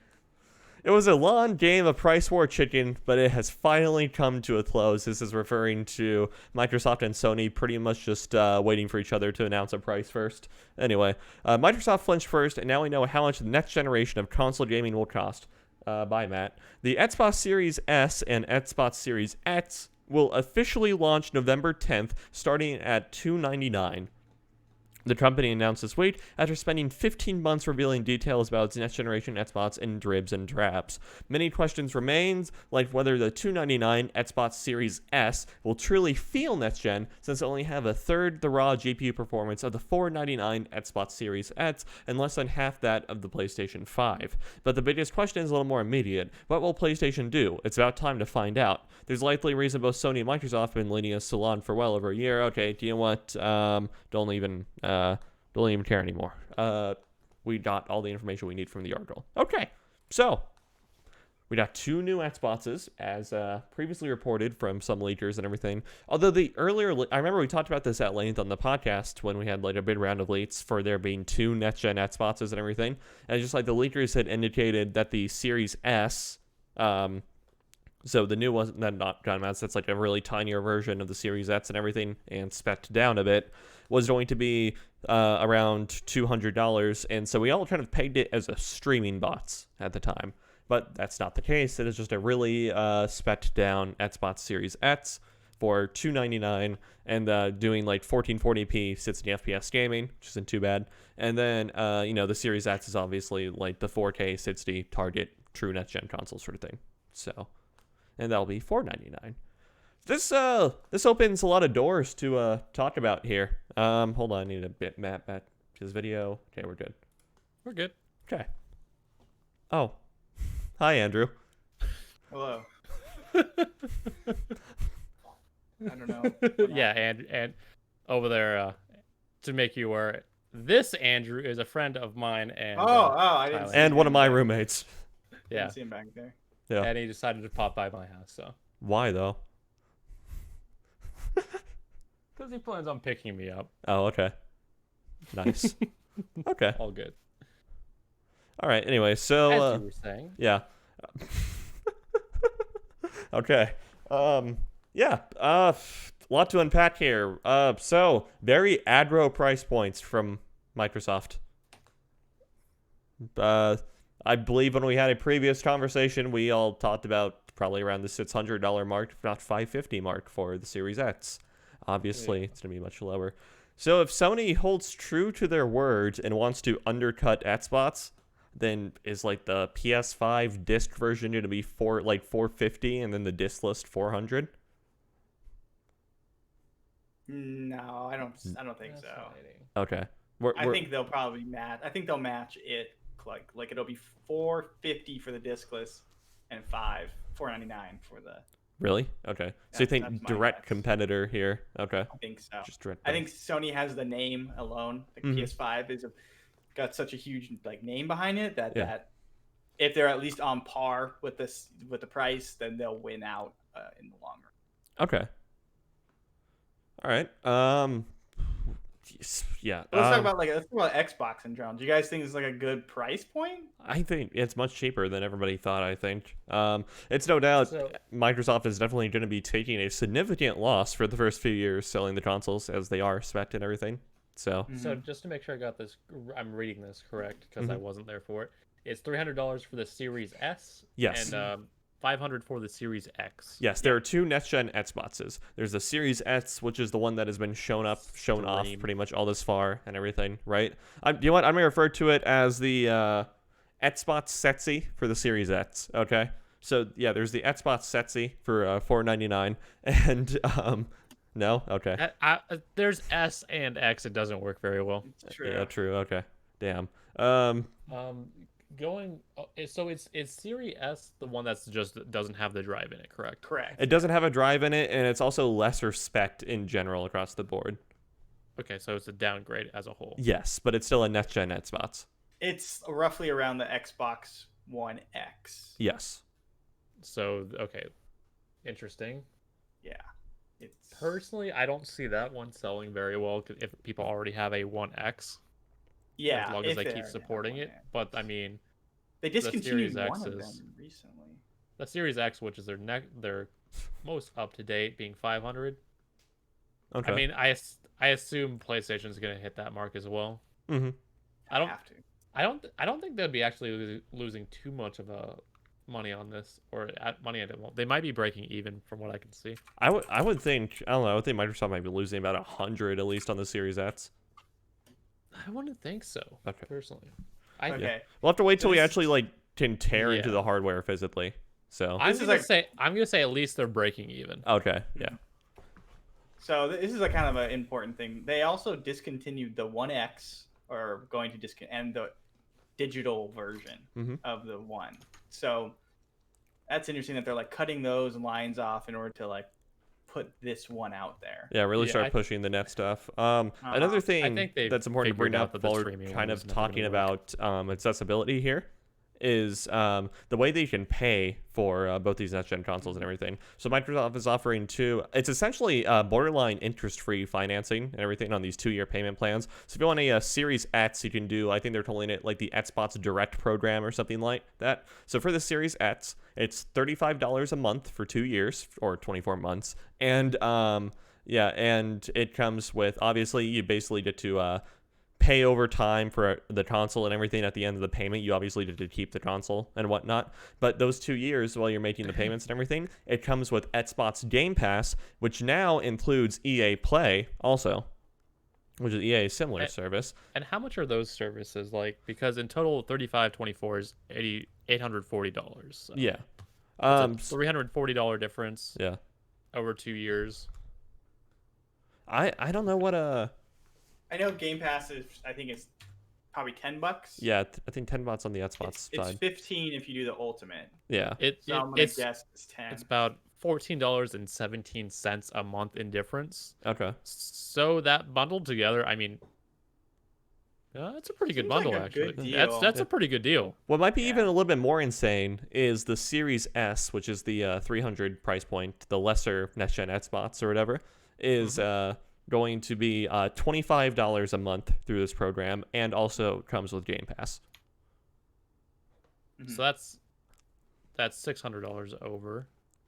It was a long game of price war chicken, but it has finally come to a close. This is referring to Microsoft and Sony pretty much just waiting for each other to announce a price first. Anyway, Microsoft flinched first, and now we know how much the next generation of console gaming will cost. By Matt. The Xbox Series S and Xbox Series X will officially launch November 10th, starting at $299. The company announced this week after spending 15 months revealing details about its next-generation Xbox in dribs and drabs. Many questions remains, like whether the $299 Xbox Seris S will truly feel next-gen, since it only have a third the raw GPU performance of the $499 Xbox Series X and less than half that of the PlayStation 5. But the biggest question is a little more immediate. What will PlayStation do? It's about time to find out. There's likely a reason both Sony and Microsoft have been leading us salon for well over a year. Okay, do you know what? Don't even care anymore. We got all the information we need from the article. Okay, so we got 2 new Xboxes, as previously reported from some leakers and everything. Although the earlier, I remember we talked about this at length on the podcast when we had like a big round of leaks for there being 2 next-gen Xboxes and everything. And just like the leakers had indicated that the Series S, so the new one that not gone out, that's like a really tinier version of the Series X and everything, and specced down a bit, was going to be around $200, and so we all kind of pegged it as a streaming box at the time. But that's not the case. It is just a really specced down Xbox Series X for $299 and doing like 1440p 60 FPS gaming, which isn't too bad. And then the Series X is obviously like the 4K 60 target true next gen console sort of thing. So, and that'll be $499. This opens a lot of doors to talk about here. Hold on, I need a bit map back to this video. Okay, we're good. We're good. Okay. Oh, hi Andrew. Hello. I don't know. Yeah, and over there, to make you aware, this Andrew is a friend of mine, and I didn't see and him one of my back roommates. there. yeah, Didn't see him back there. Yeah. and he decided to pop by my house, so Why though? because he plans on picking me up. Oh, okay. Nice. Okay. All good. All right. Anyway, so As you were saying. yeah. Okay. Yeah. A lot to unpack here. So very aggro price points from Microsoft. I believe when we had a previous conversation, we all talked about probably around the $600 mark, if not $550 mark for the Series X. Obviously, it's going to be much lower. So if Sony holds true to their words and wants to undercut Xbox, then is like the PS5 disc version going to be $450 and then the disc list $400? No, I don't think so. Fascinating. Okay. I think they'll probably match. I think they'll match it. Like it'll be $450 for the discless and $499 for the. Really? Okay. So you think that's my direct guess. competitor here? Okay. I think so. Just direct. I think Sony has the name alone. The PS5 got such a huge name behind it that if they're at least on par with the price, then they'll win out in the long run. Okay. All right. Yeah. Let's talk about Xbox in general. Do you guys think it's like a good price point? I think it's much cheaper than everybody thought. I think it's no doubt Microsoft is definitely going to be taking a significant loss for the first few years selling the consoles as they are spec'd and everything. So just to make sure I got this, I'm reading this correct because I wasn't there for it. It's $300 for the Series S. Yes. And $500 for the Series X. Yes, there are 2 next-gen Xboxes. There's the Series S, which is the one that has been shown off pretty much all this far and everything, right? You know what? I'm going to refer to it as the Xbox Setsi for the Series X, okay? So, yeah, there's the Xbox Setsi for $499, and, no? Okay. There's S and X. It doesn't work very well. True. Yeah, true. Okay. Damn. So it's Series S, the one that's just doesn't have the drive in it, correct? Correct. It doesn't have a drive in it, and it's also lesser spec'd in general across the board. Okay, so it's a downgrade as a whole. Yes, but it's still a next-gen Xbox. It's roughly around the Xbox One X. Yes. So, okay. Interesting. Yeah. Personally, I don't see that one selling very well if people already have a One X. Yeah. As long as they keep supporting it. But, I mean... They discontinued Series one X of them is- recently. The Series X, which is their most up-to-date, being 500. Okay. I mean, I assume PlayStation is going to hit that mark as well. Mm-hmm. I don't have to. I don't think they'd be actually losing too much of a money on this, or money. They might be breaking even from what I can see. I would think, I don't know, I would think Microsoft might be losing about 100 at least on the Series X. I wouldn't think so. Okay. Personally, Okay. We'll have to wait till we this- actually like can tear into Yeah. the hardware physically. So I'm is gonna say at least they're breaking even. okay, yeah. So this is a kind of an important thing. They also discontinued the 1X, or going to and the digital version of the One. So that's interesting that they're like cutting those lines off in order to like put this one out there. Yeah, really Yeah, start pushing the net stuff. Another I thing think they've that's important to bring figured out up that the while we're streaming kind one of is never gonna talking work. about accessibility here is the way that you can pay for both these next-gen consoles and everything. So Microsoft is offering it's essentially borderline interest-free financing and everything on these 2-year payment plans. So if you want a Series X, you can do, I think they're calling it like the Xbox Direct program or something like that. So for the Series X, it's $35 a month for 2 years or 24 months. And yeah, and it comes with, obviously, you basically get to pay over time for the console and everything. At the end of the payment, you obviously get to keep the console and whatnot. But those 2 years, while you're making the payments and everything, it comes with Xbox Gamepass, which now includes EA Play also, which is EA's similar service. And how much are those services like? Because in total, $35.24 is $840. So Yeah. it's a $340 difference. Yeah. Over 2 years. I don't know what I know Game Pass is, I think it's probably $10. yeah, I think $10 on the Xbox It's side. 15 if you do the Ultimate. Yeah. So I'm gonna guess it's 10. It's about $14.17 a month in difference. Okay. So that bundled together, I mean, that's a pretty good Seems bundle, like a actually. good deal. That's a pretty good deal. What might be Yeah. even a little bit more insane is the Series S, which is the 300 price point, the lesser next-gen Xbox or whatever, is going to be $25 a month through this program, and also comes with Game Pass. So that's $600 over,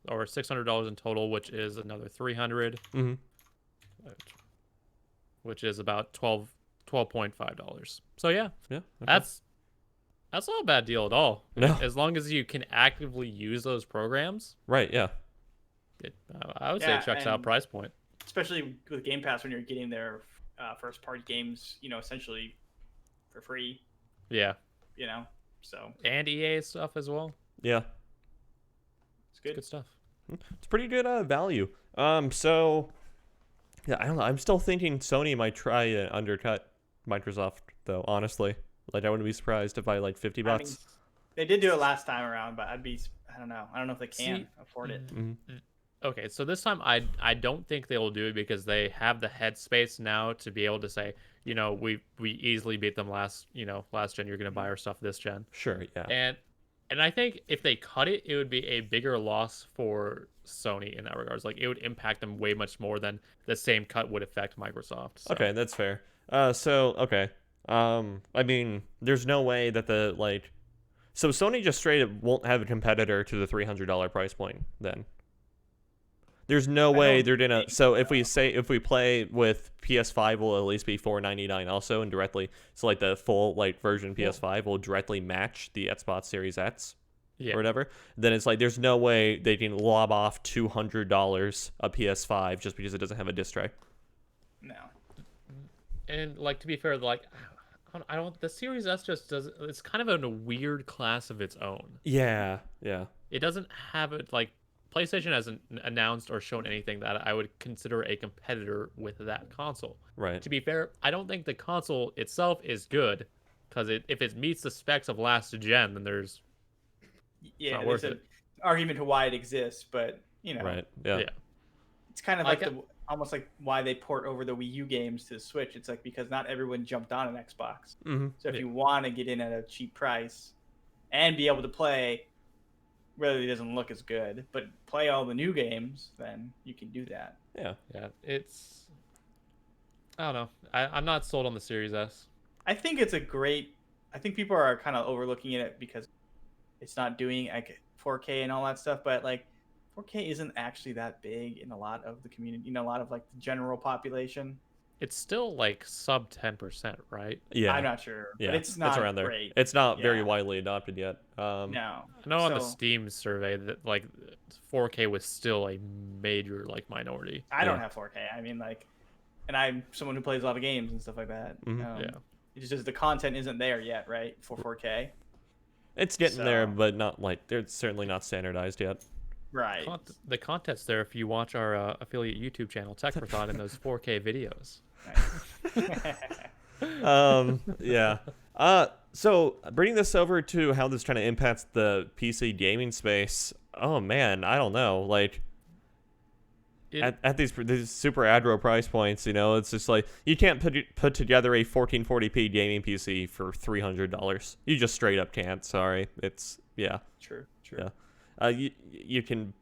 or $600 in total, which is another $300, which is about $12.5. So yeah, Yeah. Okay. that's not a bad deal at all. No. As long as you can actively use those programs, Right, yeah. I would say Yeah, it checks out and- price point. Especially with Game Pass when you're getting their first-party games, essentially for free, Yeah, So and EA stuff as well. Yeah. it's good. Good stuff. It's pretty good value. So yeah, I don't know. I'm still thinking Sony might try and undercut Microsoft though, honestly. Like I wouldn't be surprised if I like $50. I mean, they did do it last time around, but I don't know. I don't know if they can See, afford it. Okay, so this time I don't think they will do it because they have the headspace now to be able to say, we easily beat them last gen. You're gonna buy our stuff this gen. Sure, yeah. And I think if they cut it, it would be a bigger loss for Sony in that regards. Like it would impact them way much more than the same cut would affect Microsoft. So. Okay, that's fair. Okay. I mean, there's no way that so Sony just straight up won't have a competitor to the $300 price point then. There's no way they're gonna. So if we play with PS5, will at least be $499 also, and directly. So like the full version PS5 will directly match the Xbox Series X or whatever. Then it's like there's no way they can lob off $200 a PS5 just because it doesn't have a disc tray. No. And to be fair, I don't. The Series S just does. It's kind of in a weird class of its own. Yeah. It doesn't have it PlayStation hasn't announced or shown anything that I would consider a competitor with that console. Right. To be fair, I don't think the console itself is good, because if it meets the specs of last gen, then there's not worth there's it. an argument to why it exists, but Right. Yeah. it's kind of almost like why they port over the Wii U games to the Switch. It's because not everyone jumped on an Xbox. So if you want to get in at a cheap price and be able to play, whether it doesn't look as good, but play all the new games, then you can do that. Yeah. It's. I don't know. I'm not sold on the Series S. I think it's I think people are kind of overlooking it because it's not doing 4K and all that stuff, but 4K isn't actually that big in a lot of the community, a lot of the general population. It's still sub 10%, right? Yeah. I'm not sure, Yeah, but it's not around there. great. It's not very Yeah. widely adopted yet. No. I know on the Steam survey that 4K was still a major minority. I don't have 4K. I mean, and I'm someone who plays a lot of games and stuff like that. Mhm. Yeah. It's just the content isn't there yet, right? For 4K. It's getting there, So- but not like they're certainly not standardized yet. Right. The content's there if you watch our affiliate YouTube channel, Tech for Thought, and those 4K videos. Yeah. So bringing this over to how this kind of impacts the PC gaming space. Oh man, I don't know. Like at these super aggro price points, it's just like you can't put together a 1440p gaming PC for $300. You just straight up can't. Sorry. It's True. Yeah. You can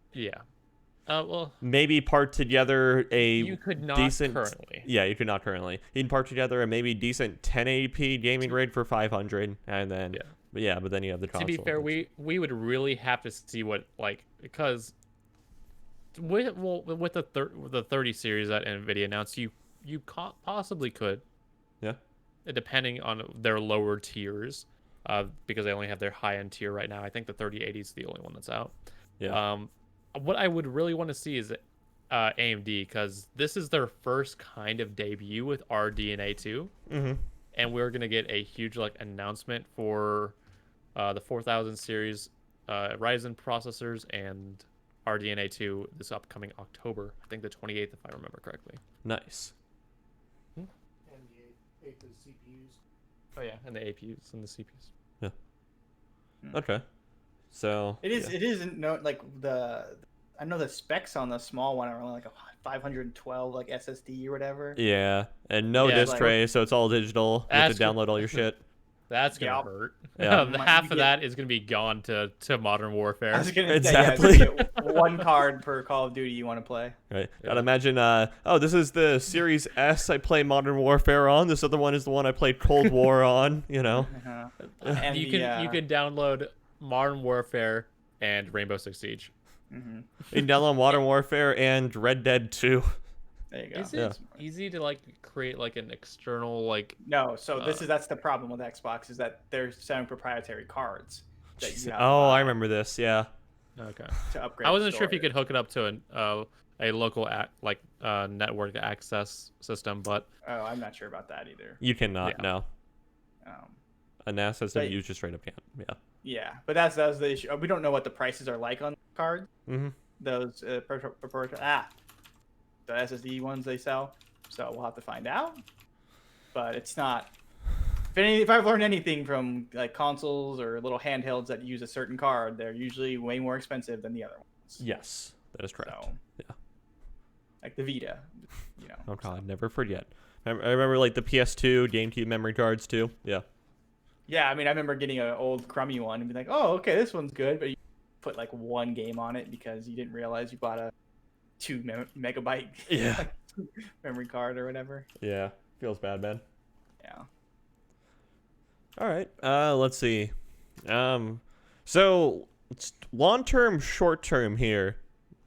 Well, maybe part together a you could not decent currently. Yeah, you could not currently. You can part together a maybe decent 1080p gaming rig for 500, and then but then you have the console. To be fair, we would really have to see what because with the 30 series that Nvidia announced, you possibly could. Yeah. Depending on their lower tiers, because they only have their high end tier right now. I think the 3080 is the only one that's out. Yeah. What I would really want to see is AMD, because this is their first kind of debut with RDNA 2, and we're gonna get a huge announcement for the 4000 series Ryzen processors and RDNA 2 this upcoming October. I think the 28th, if I remember correctly. Nice. And the 8 CPUs. Oh yeah, and the APUs and the CPUs. Yeah. Okay. So It isn't I know the specs on the small one are only like a 512 SSD or whatever. Yeah, and no Yeah, disk tray, so it's all digital. You have to That's download all your shit. That's gonna Yep. hurt. Yeah. Half of that is gonna be gone to Modern Warfare. I was gonna Exactly. say, one card per Call of Duty you want to play. Right. Yeah. Gotta imagine. This is the Series S I play Modern Warfare on. This other one is the one I played Cold War on. Uh-huh. And you can download Modern Warfare and Rainbow Six Siege. Mhm. You can download Modern Warfare and Red Dead 2. There you go. Is it easy to create an external No, so that's the problem with Xbox is that they're selling proprietary cards that you have to Oh, I buy remember this. Yeah. Okay. to upgrade. I wasn't sure if you storage. could hook it up to a local network access system, but Oh, I'm not sure about that either. You cannot. Yeah. No. Um, A NAS system, But- you just straight up can't. Yeah. yeah, but that's the issue. We don't know what the prices are like on cards. Mm-hmm. Those the SSD ones they sell. So we'll have to find out. But it's not. If I've learned anything from consoles or little handhelds that use a certain card, they're usually way more expensive than the other ones. Yes, that is correct. So, Yeah. Like the Vita, Oh God, never forget. I remember the PS2, GameCube memory cards too. Yeah. Yeah, I mean, I remember getting an old crummy one and be like, "Oh, okay, this one's good," but you put one game on it because you didn't realize you bought a 2 megabyte Yeah. memory card or whatever. Yeah. Feels bad, man. Yeah. All right. Let's see. So long term, short term here.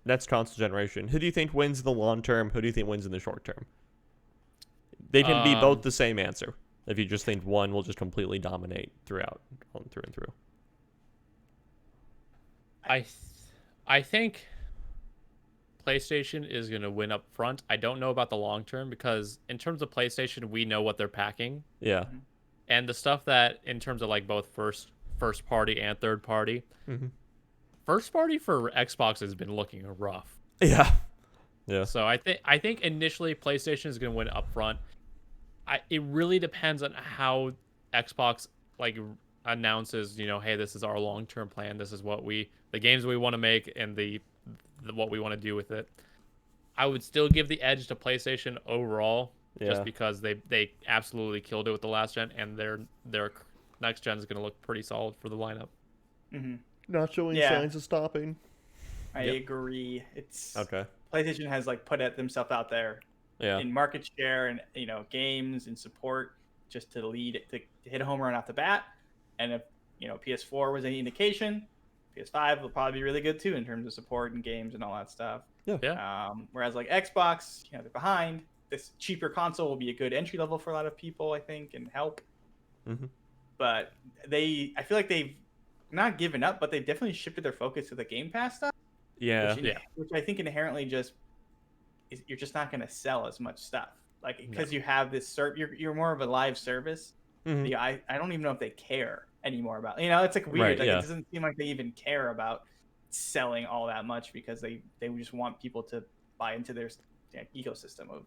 That's console generation. Who do you think wins in the long term? Who do you think wins in the short term? They can be both the same answer. If you just think one will just completely dominate throughout, through and through. I think PlayStation is going to win up front. I don't know about the long term because in terms of PlayStation, we know what they're packing. Yeah. And the stuff that in terms of both first party and third party. Mm-hmm. First party for Xbox has been looking rough. Yeah. Yeah. So I think initially PlayStation is going to win up front. It really depends on how Xbox announces, hey, this is our long-term plan. This is the games we want to make and the what we want to do with it. I would still give the edge to PlayStation overall, just because they absolutely killed it with the last gen, and their next gen is going to look pretty solid for the lineup. Mm-hmm. Not showing Yeah. signs of stopping. I agree. It's Okay. PlayStation has put themselves out there Yeah. in market share and games and support just to lead to hit a home run off the bat. And if PS4 was any indication, PS5 will probably be really good too in terms of support and games and all that stuff. Yeah. Whereas Xbox, they're behind. This cheaper console will be a good entry level for a lot of people, I think, and help. Mhm. But I feel like they've not given up, but they've definitely shifted their focus to the Game Pass stuff. Yeah. Which I think inherently you're just not going to sell as much stuff, because you have this you're more of a live service I don't even know if they care anymore about. It's like weird. Right, like yeah. It doesn't seem like they even care about selling all that much because they just want people to buy into their ecosystem of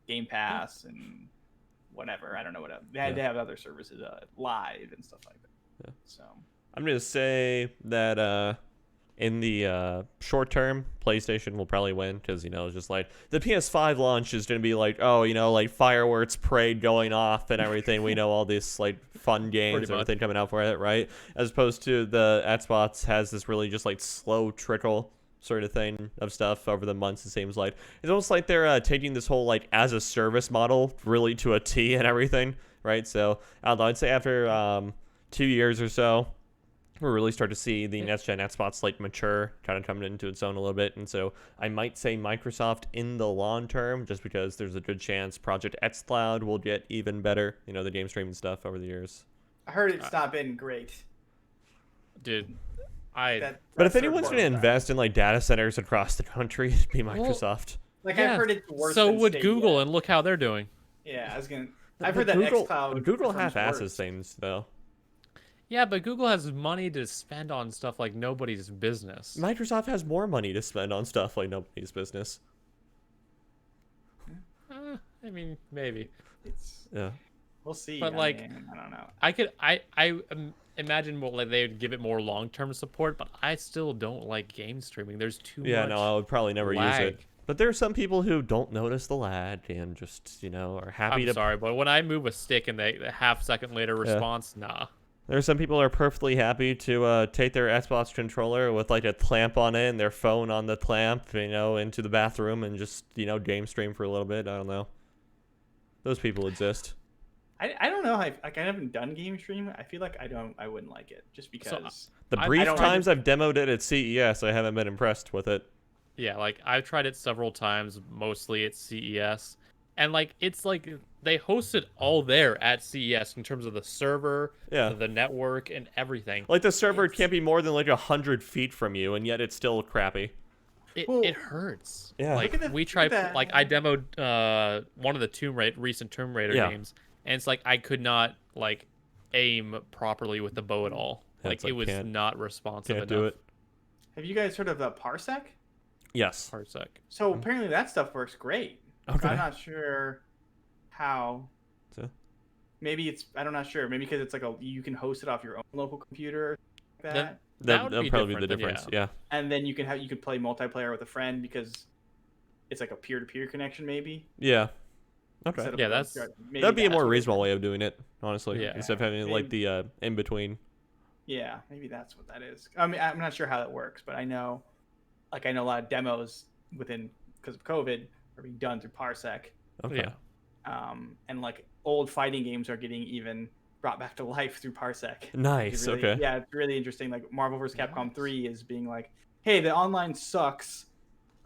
Gamepass and whatever. I don't know what else. They have other services live and stuff like that. Yeah. So I'm gonna say that in the short term, PlayStation will probably win because it's just like the PS5 launch is gonna be like, oh, like fireworks parade going off and everything. We know all these like fun games and everything coming out for it, right? As opposed to the Xbox has this really just like slow trickle sort of thing of stuff over the months. It seems like it's almost like they're taking this whole like as a service model really to a T and everything, right? So I don't know. I'd say after 2 years or so, we'll really start to see the next gen Xbox like mature, kind of coming into its own a little bit. And so I might say Microsoft in the long term, just because there's a good chance Project X Cloud will get even better, the game streaming stuff over the years. I heard it's not been great. Dude, but if anyone's going to invest in like data centers across the country, it'd be Microsoft. I've heard it's worse. So than would Stadia. Google, and look how they're doing. Yeah, I've heard that xCloud. Google half-asses things though. Yeah, but Google has money to spend on stuff like nobody's business. Microsoft has more money to spend on stuff like nobody's business. I mean, maybe. Yeah. We'll see. But I don't know. I imagine they would give it more long-term support, but I still don't like game streaming. There's too much. Yeah, no, I would probably never lag. use it. But there are some people who don't notice the lag and just, are happy I'm sorry, but when I move a stick and the half-second later response, nah. There are some people who are perfectly happy to take their Xbox controller with like a clamp on it and their phone on the clamp, into the bathroom and just, game stream for a little bit. I don't know. Those people exist. I don't know. I haven't done game stream. I feel like I wouldn't like it just because. The brief times I've demoed it at CES, I haven't been impressed with it. Yeah, I've tried it several times, mostly at CES. And it's like they host it all there at CES in terms of the server, the network, and everything. Like the server can't be more than like 100 feet from you, and yet it's still crappy. It hurts. Yeah. We tried. I demoed one of the recent Tomb Raider games, and it's like I could not aim properly with the bow at all. It was not responsive enough. Can't do it. Have you guys heard of Parsec? Yes. Parsec. So apparently that stuff works great. Okay. I'm not sure how. So? Maybe I'm not sure. Maybe because it's you can host it off your own local computer. Or that. That'll probably be the difference. Yeah. And then you could play multiplayer with a friend because it's like a peer-to-peer connection, maybe. Yeah. Okay. Yeah, that'd be a more reasonable way of doing it, honestly. Yeah. Instead of having the in between. Yeah, maybe that's what that is. I mean, I'm not sure how that works, but I know a lot of demos because of COVID are being done through Parsec. Okay. Yeah. And old fighting games are getting even brought back to life through Parsec. Nice. Really, okay. Yeah, it's really interesting. Marvel vs. Capcom 3 is being hey, the online sucks.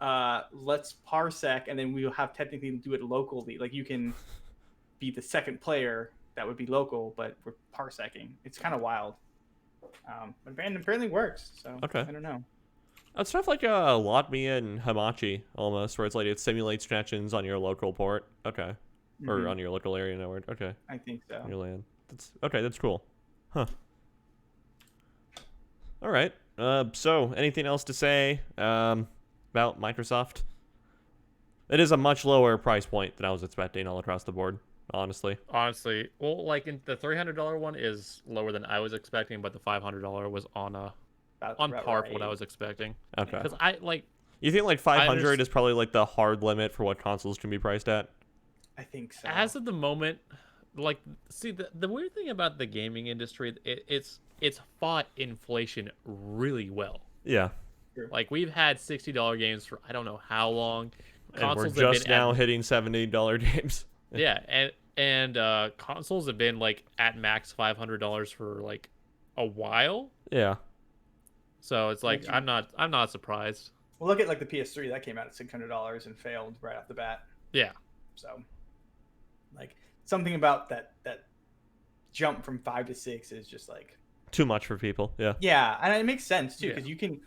Let's Parsec, and then we'll have technically do it locally. You can be the second player that would be local, but we're parsecing. It's kind of wild. But apparently works. So okay. I don't know. It's stuff like Lotme and Hamachi almost, where it simulates connections on your local port. Okay. Or on your local area network. Okay. I think so. Your LAN. That's cool. Huh. All right. So anything else to say about Microsoft? It is a much lower price point than I was expecting all across the board, honestly. Well, the $300 one is lower than I was expecting, but the $500 was on par for what I was expecting. Okay. Because you think 500 is probably the hard limit for what consoles can be priced at? I think so. As of the moment, see the weird thing about the gaming industry, it's fought inflation really well. Yeah. We've had $60 games for I don't know how long. And we're just now hitting $70 games. Yeah, and consoles have been at max $500 for a while. Yeah. So it's I'm not surprised. Well, look at the PS3 that came out at $600 and failed right off the bat. Yeah. So something about that jump from 5 to 6 is just too much for people. Yeah. Yeah, and it makes sense too because you can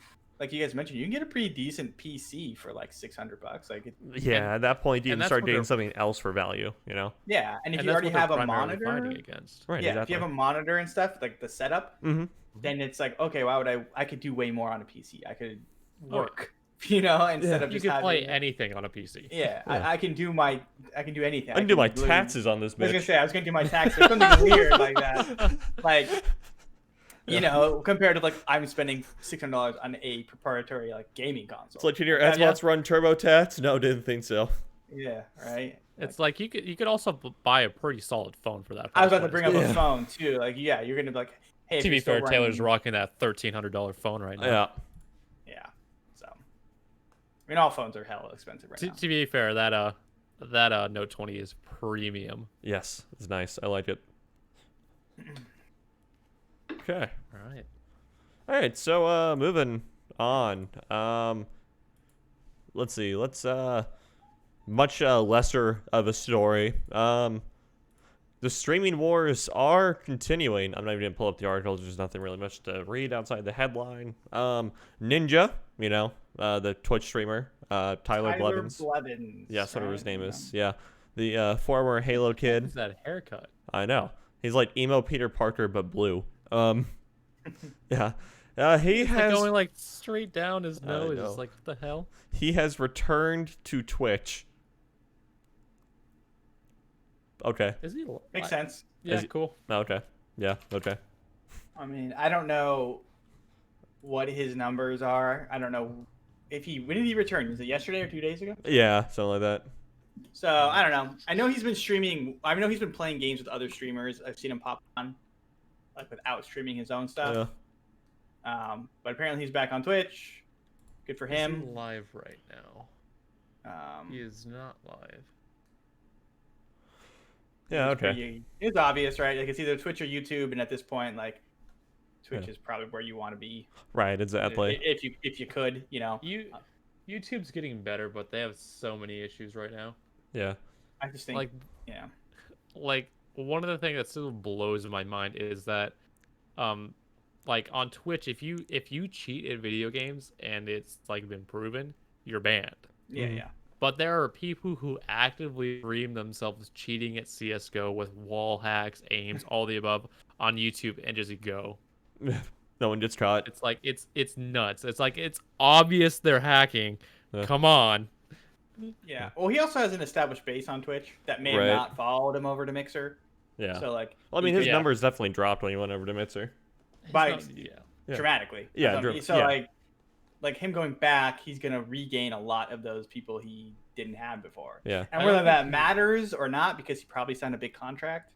like you guys mentioned, you can get a pretty decent PC for like $600. Like, Yeah, at that point, you and can that's start what doing they're- something else for value, you know? yeah, and if And you that's already what they're have a primarily fighting monitor, against. Right, yeah, exactly. if you have a monitor and stuff, like the setup, Mm-hmm. then it's like, okay, why would I could do way more on a PC. I could Oh, work, instead of You just can play having. anything on a PC. Yeah, Yeah. I can do anything. I can do my literally- taxes on this I was gonna bitch. say I was gonna do my taxes. Something weird like that. Like, compared to like I'm spending $600 on a proprietary like gaming console. It's like, can your Like, Xbox run TurboTax? No, didn't think so. yeah, right. It's like you could also buy a pretty solid phone for that. I was about to price bring point. up Yeah. a phone too. Like, yeah, you're gonna be like, hey. if To you're be still fair, Taylor's running- rocking that $1,300 phone right now. Yeah. Yeah. So, I mean, all phones are hella expensive right now. To be fair, that Note 20 is premium. Yes, it's nice. I like it. Okay. All right. All right, so moving on. Let's see. Let's much lesser of a story. The streaming wars are continuing. I'm not even gonna pull up the article. There's nothing really much to read outside the headline. Ninja, the Twitch streamer, Tyler Blevins. Blevins. Yeah, that's whatever his right? name is. Yeah, the former Halo kid. What's that haircut? I know. He's like emo Peter Parker but blue. Yeah. He It's has like going like straight down his I nose. know. It's like, what the hell? he has returned to Twitch. Okay. Is he? Makes sense. Yeah, Is he- cool. Okay. Yeah. Okay. I mean, I don't know what his numbers are. I don't know when did he return? Was it yesterday or 2 days ago? Yeah, something like that. So I don't know. I know he's been streaming. I know he's been playing games with other streamers. I've seen him pop on, like without streaming his own stuff. Yeah. But apparently he's back on Twitch. Good for Is he him. live right now? He is not live. Yeah. Okay. It's obvious, right? Like it's either Twitch or YouTube, and at this point, like Twitch Yeah. is probably where you want to be. Right. Exactly. If you could, YouTube's getting better, but they have so many issues right now. Yeah. I just think, Like, yeah. like one of the things that still blows my mind is that, like on Twitch, if you cheat in video games and it's like been proven, you're banned. Yeah, Mhm. yeah. But there are people who actively stream themselves cheating at CS:GO with wall hacks, aims, all the above on YouTube and just go. No one gets caught. It's like it's nuts. It's like it's obvious they're hacking. Yeah. Come on. Yeah. Well, he also has an established base on Twitch that may have Right. not followed him over to Mixer. Yeah. So like, Well, I mean, he his could- Yeah. numbers definitely dropped when he went over to Mitzer. By- It's not- yeah. Yeah. dramatically. Yeah, So yeah. like him going back, he's gonna regain a lot of those people he didn't have before. Yeah. And I whether don't that think- matters or not, because he probably signed a big contract.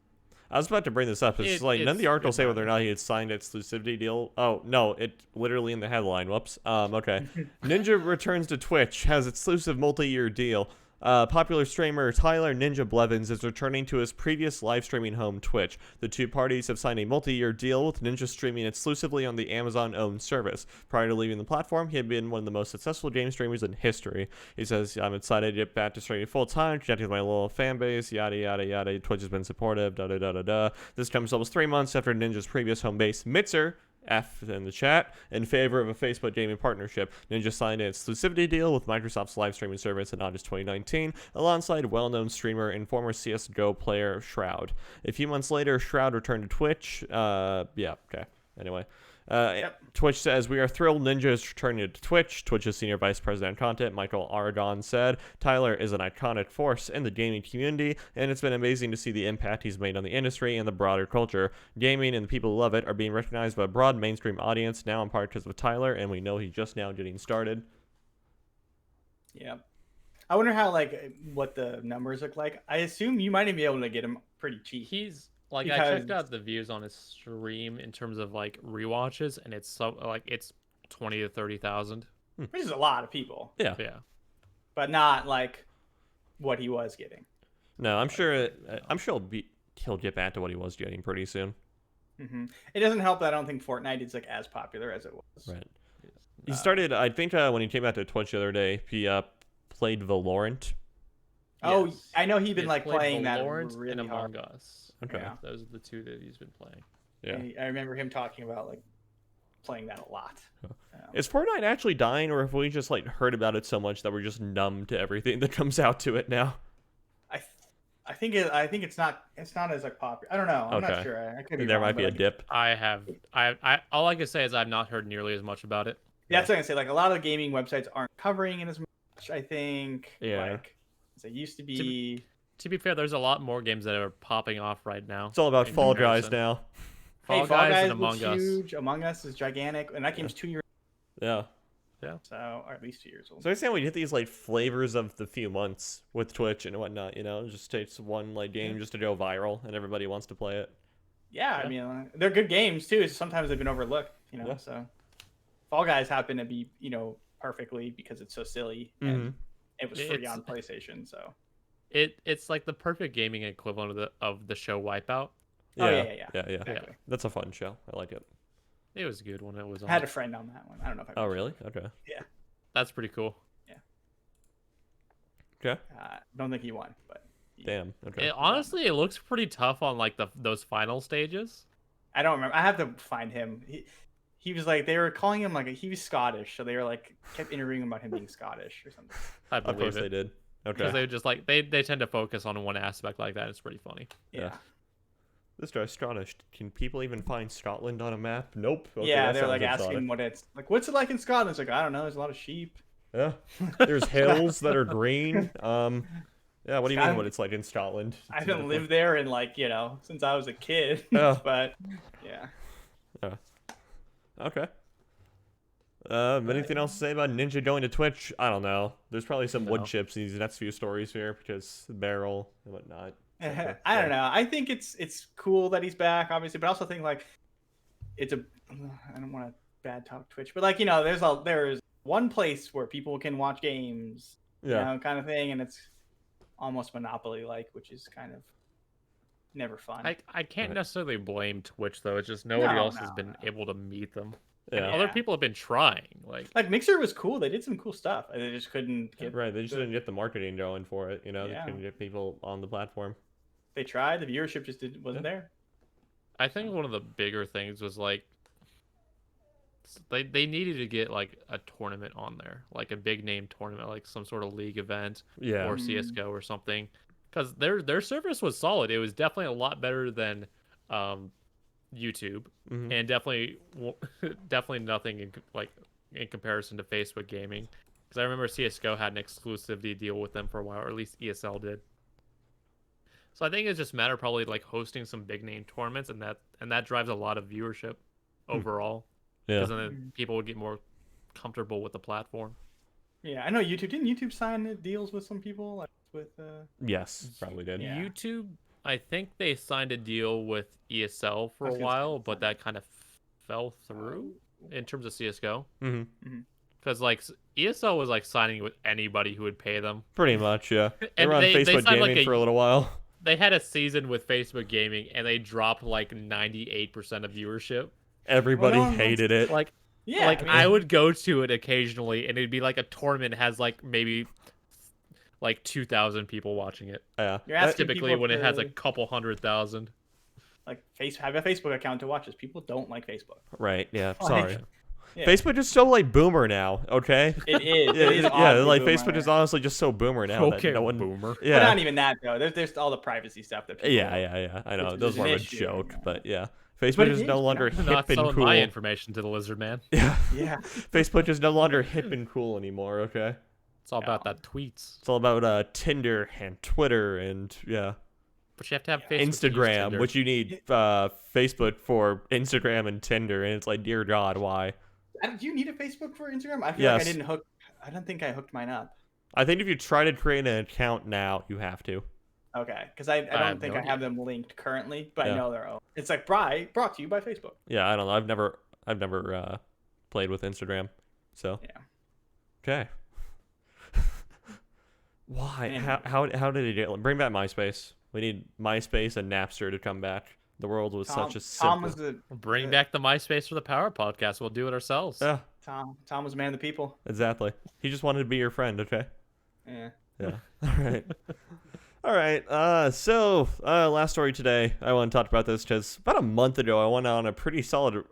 I was about to bring this up. It's just like none of the articles say whether or not he had signed an exclusivity deal. Oh no, it literally in the headline. Whoops. Okay. Ninja returns to Twitch, has exclusive multi-year deal. Popular streamer Tyler Ninja Blevins is returning to his previous live streaming home, Twitch. The two parties have signed a multi-year deal with Ninja streaming exclusively on the Amazon-owned service. Prior to leaving the platform, he had been one of the most successful game streamers in history. He says, "I'm excited to get back to streaming full-time, connecting with my loyal fan base, yada, yada, yada. Twitch has been supportive, da-da-da-da-da. This comes almost 3 months after Ninja's previous home base, Mitzer, F in the chat, in favor of a Facebook gaming partnership. Ninja signed an exclusivity deal with Microsoft's live streaming service in August 2019, alongside well-known streamer and former CS:GO player Shroud. A few months later, Shroud returned to Twitch. Anyway. Twitch says, "We are thrilled Ninja is returning to Twitch." Twitch's senior vice president of content, Michael Aragon, said, "Tyler is an iconic force in the gaming community, and it's been amazing to see the impact he's made on the industry and the broader culture. Gaming and the people who love it are being recognized by a broad mainstream audience, now in part because of Tyler, and we know he's just now getting started." Yeah. I wonder how what the numbers look like. I assume you might even be able to get him pretty cheap. He's like I checked out the views on his stream in terms of like rewatches, and it's it's 20 to 30,000. Which is a lot of people. Yeah. Yeah. But not like what he was getting. No, I'm sure he'll get back to what he was getting pretty soon. It doesn't help that I don't think Fortnite is as popular as it was. Right. He started, I think, when he came out to Twitch the other day, he played Valorant. Oh, Yes. I know he's been He's played playing that Valorant really and hard. Among Us. Okay. Yeah. Those are the two that he's been playing. Yeah. I remember him talking about playing that a lot. Is Fortnite actually dying, or have we just like heard about it so much that we're just numb to everything that comes out to it now? I think it's not as like popular. I don't know. I'm not sure. I could be There wrong, might be a dip. I all I can say is I've not heard nearly as much about it. Yeah, that's what I'm gonna say. Like a lot of gaming websites aren't covering it as much. I think. Yeah. Like as it used to be. To be fair, there's a lot more games that are popping off right now. It's all about in Fall Guys comparison. now. Fall Fall Guys Guys and looks Among Us. huge. Among Us is gigantic, and that game's 2 years. Yeah. So, or at least 2 years old. So I saying we hit these like flavors of the few months with Twitch and whatnot. It just takes one like game just to go viral, and everybody wants to play it. Yeah, I mean, they're good games too. Sometimes they've been overlooked, Yeah. So Fall Guys happen to be, perfectly because it's so silly and it was free on PlayStation. So It's like the perfect gaming equivalent of the show Wipeout. Yeah. Exactly. That's a fun show. I like it. It was good when it was on. I had a friend on that one. I don't know if I. Oh, mentioned really? Okay. Yeah. That's pretty cool. Okay. Don't think he won, but. Damn. Okay. Honestly, it looks pretty tough on like those final stages. I don't remember. I have to find him. He was like, they were calling him like he was Scottish, so they were like kept interviewing him about him being Scottish or something. I Of believe course it. they did. Okay. Because they just like they tend to focus on one aspect like that. It's pretty funny. Yeah. This guy's Scottish. Can people even find Scotland on a map? Nope. Okay, Yeah, that they're sounds like exotic. asking what it's like. What's it like in Scotland? It's like, I don't know. There's a lot of sheep. Yeah. There's hills that are green. Yeah. What do you mean? Scotland- What it's like in Scotland? I haven't lived there in since I was a kid. Yeah. But yeah. Okay. Anything else to say about Ninja going to Twitch? I don't know. There's probably some wood No. chips in these next few stories here because barrel and whatnot. I don't know. I think it's cool that he's back, obviously, but I also think it's a. I don't want to bad talk Twitch, but there's one place where people can watch games, kind of thing, and it's almost monopoly like, which is kind of never fun. I can't Right. necessarily blame Twitch though. It's just nobody No, else has no, been no. able to meet them. And Yeah. other people have been trying. Like Mixer was cool. They did some cool stuff. And they just couldn't get. Right. They just didn't get the marketing going for it. They Yeah. couldn't get people on the platform. They tried. The viewership just wasn't there. I think one of the bigger things was like they needed to get like a tournament on there, like a big name tournament, like some sort of league event Yeah. or CS:GO or something, because their service was solid. It was definitely a lot better than YouTube, Mhm. and definitely nothing in comparison to Facebook gaming. Because I remember CS:GO had an exclusivity deal with them for a while, or at least ESL did. So I think it's just a matter of probably like hosting some big name tournaments, and that drives a lot of viewership overall. Yeah. Because then people would get more comfortable with the platform. Yeah, I know YouTube. Didn't YouTube sign deals with some people? With Yes. Probably did. Yeah. YouTube, I think they signed a deal with ESL for I a was gonna say while, they but signed that kind of fell through in terms of CS:GO. Mm-hmm. Because like ESL was like signing with anybody who would pay them. Pretty much. Yeah. They And were on they Facebook signed, Gaming like, for a little while. They had a season with Facebook Gaming, and they dropped like 98% of viewership. Everybody Well, no, hated it. Like, yeah, like I would go to it occasionally, and it'd be like a tournament has like maybe like 2,000 people watching it. Yeah. You're asking Typically, people when it has to, a couple 100,000. have a Facebook account to watch this. People don't like Facebook. Right. Yeah. Like, Sorry. yeah. Facebook is so like boomer now. Okay. It is. Yeah. It is Yeah. oddly Like boomer. Facebook is honestly just so boomer now. Okay, That no one. boomer. But Yeah. not even that though. There's all the privacy stuff that people. Yeah. I know. It's That was more of a an issue, joke, yeah. but yeah. But Facebook it is is, no longer yeah. hip Not and selling cool. my information to the lizard man. Yeah. Yeah. Facebook is no longer hip and cool anymore. Okay. It's all about that tweets. It's all about Tinder and Twitter and But you have to have Facebook to use Instagram, Tinder. which you need Facebook for Instagram and Tinder, and it's like, dear God, why? Do you need a Facebook for Instagram? I feel Yes. like I don't think I hooked mine up. I think if you try to create an account now, you have to. Okay, because I have don't think no I have them linked currently, but Yeah. I know they're own. It's like brought to you by Facebook. Yeah, I don't know. I've never played with Instagram, so Yeah. okay. Why? Man. How did it get? Bring back MySpace. We need MySpace and Napster to come back. The world was such a Tom simple. was the Bring back the MySpace for the Power Podcast. We'll do it ourselves. Yeah, Tom was man of the people. exactly. He just wanted to be your friend. Okay. Yeah. Yeah. All right. All right. So last story today. I want to talk about this because about a month ago, I went on a pretty solid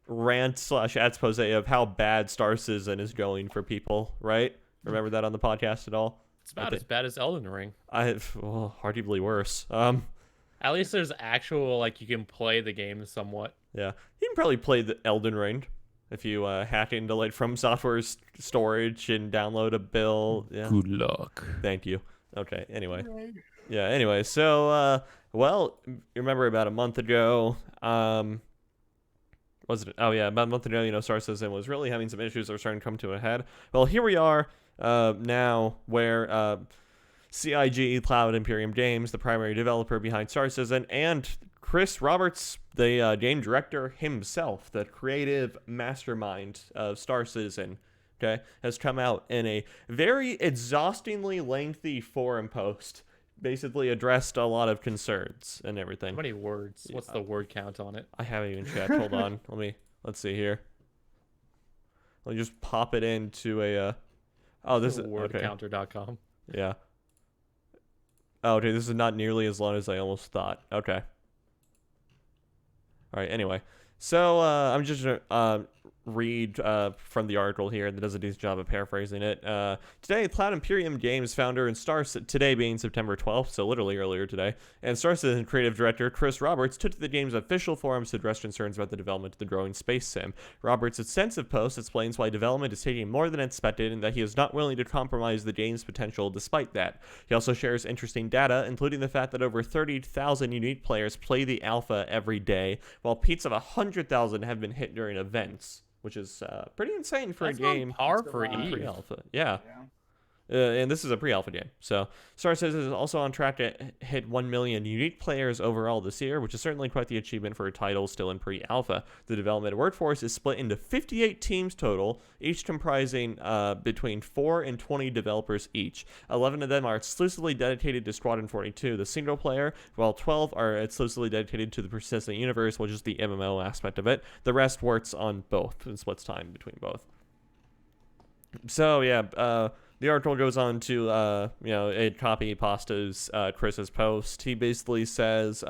rant slash expose of how bad Star Citizen is going for people, right? Remember that on the podcast at all? It's about as bad as Elden Ring. Arguably worse. At least there's actual, like, you can play the game somewhat. Yeah, you can probably play the Elden Ring if you hack into like From Software's storage and download a build. Yeah. Good luck. Thank you. Okay. Anyway. Yeah. Anyway. So, well, you remember about a month ago, was it? Oh yeah, about a month ago, Star Citizen was really having some issues that were starting to come to a head. Well, here we are now, where CIG Cloud Imperium Games, the primary developer behind Star Citizen, and Chris Roberts, the game director himself, the creative mastermind of Star Citizen, okay, has come out in a very exhaustingly lengthy forum post, basically addressed a lot of concerns and everything. How many words? What's the word count on it? I haven't even checked. Hold on. Let's see here. Let me just pop it into a, this is wordcounter.com. Yeah. Oh, dude, this is not nearly as long as I almost thought. Okay. All right, anyway. So, I'm just going to read from the article here that does a decent job of paraphrasing it. Today, Cloud Imperium Games founder and today being September 12th, so literally earlier today, and Star Citizen creative director Chris Roberts took to the game's official forums to address concerns about the development of the growing space sim. Roberts' extensive post explains why development is taking more than expected and that he is not willing to compromise the game's potential despite that. He also shares interesting data, including the fact that over 30,000 unique players play the alpha every day, while peaks of 100,000 have been hit during events, which is pretty insane for That's a game. on par for Eve. Pre-alpha. Yeah. And this is a pre-alpha game. So Star Citizen is also on track to hit 1 million unique players overall this year, which is certainly quite the achievement for a title still in pre-alpha. The development workforce is split into 58 teams total, each comprising between 4 and 20 developers each. 11 of them are exclusively dedicated to Squadron 42, the single player, while 12 are exclusively dedicated to the persistent universe, which is the MMO aspect of it. The rest works on both and splits time between both. So yeah, the article goes on to, it copy pasta's Chris's post. He basically says,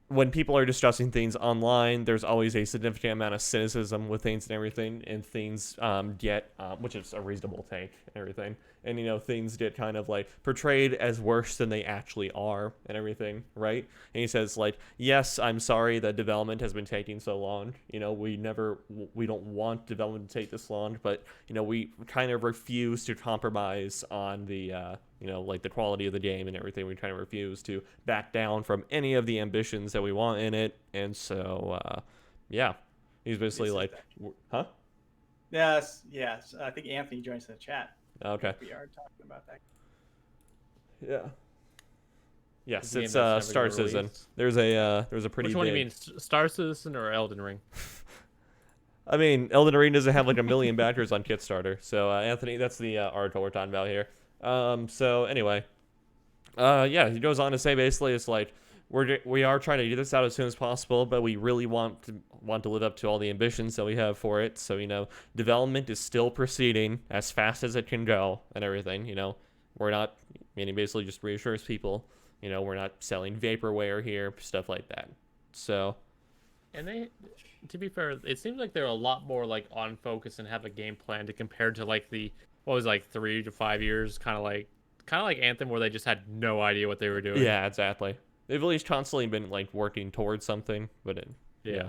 when people are discussing things online, there's always a significant amount of cynicism with things and everything, and things get, which is a reasonable take and everything, and, things get kind of, like, portrayed as worse than they actually are and everything, right? And he says, like, yes, I'm sorry that development has been taking so long. We don't want development to take this long, but, we kind of refuse to compromise on the, like the quality of the game and everything. We kind of refuse to back down from any of the ambitions that we want in it. And so, yeah, he's basically like, huh? Yes. I think Anthony joins the chat. Okay. We are talking about that. Yeah. Yes, The it's game that's Star never gonna Citizen. release. There's a pretty Which big... one do you mean, Star Citizen or Elden Ring? I mean, Elden Ring doesn't have like a million backers on Kickstarter. So, Anthony, that's the article we're talking about here. So anyway, yeah, he goes on to say basically it's like we are trying to get this out as soon as possible, but we really want to live up to all the ambitions that we have for it. So, development is still proceeding as fast as it can go and everything. We're not, he basically just reassures people, we're not selling vaporware here, stuff like that. So, and to be fair, it seems like they're a lot more like on focus and have a game plan to compare to like what was like 3 to 5 years, kind of like Anthem, where they just had no idea what they were doing. Yeah, exactly. They've at least constantly been like working towards something, but yeah.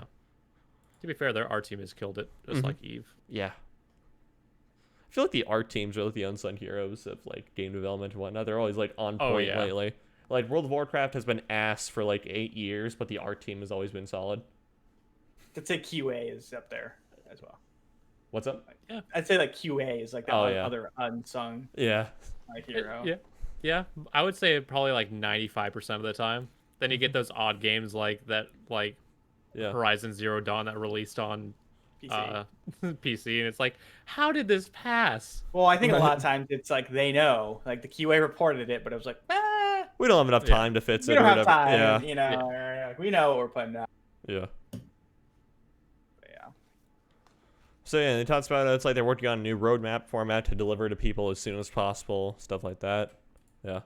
To be fair, their art team has killed it, just like Eve. Yeah. I feel like the art teams are like the unsung heroes of like game development and whatnot. They're always like on point lately. Like World of Warcraft has been ass for like 8 years, but the art team has always been solid. I'd say QA is up there as well. What's up? Yeah, I'd say like QA is like the other unsung hero. Yeah. I would say probably like 95% of the time. Then you get those odd games like that, like Horizon Zero Dawn that released on PC. PC, and it's like, how did this pass? Well, I think a lot of times it's like they know, like the QA reported it, but it was like, we don't have enough time to fix it. We don't have time. Yeah. We know what we're putting out. Yeah. So yeah, they talks about it's like they're working on a new roadmap format to deliver to people as soon as possible, stuff like that. Yeah.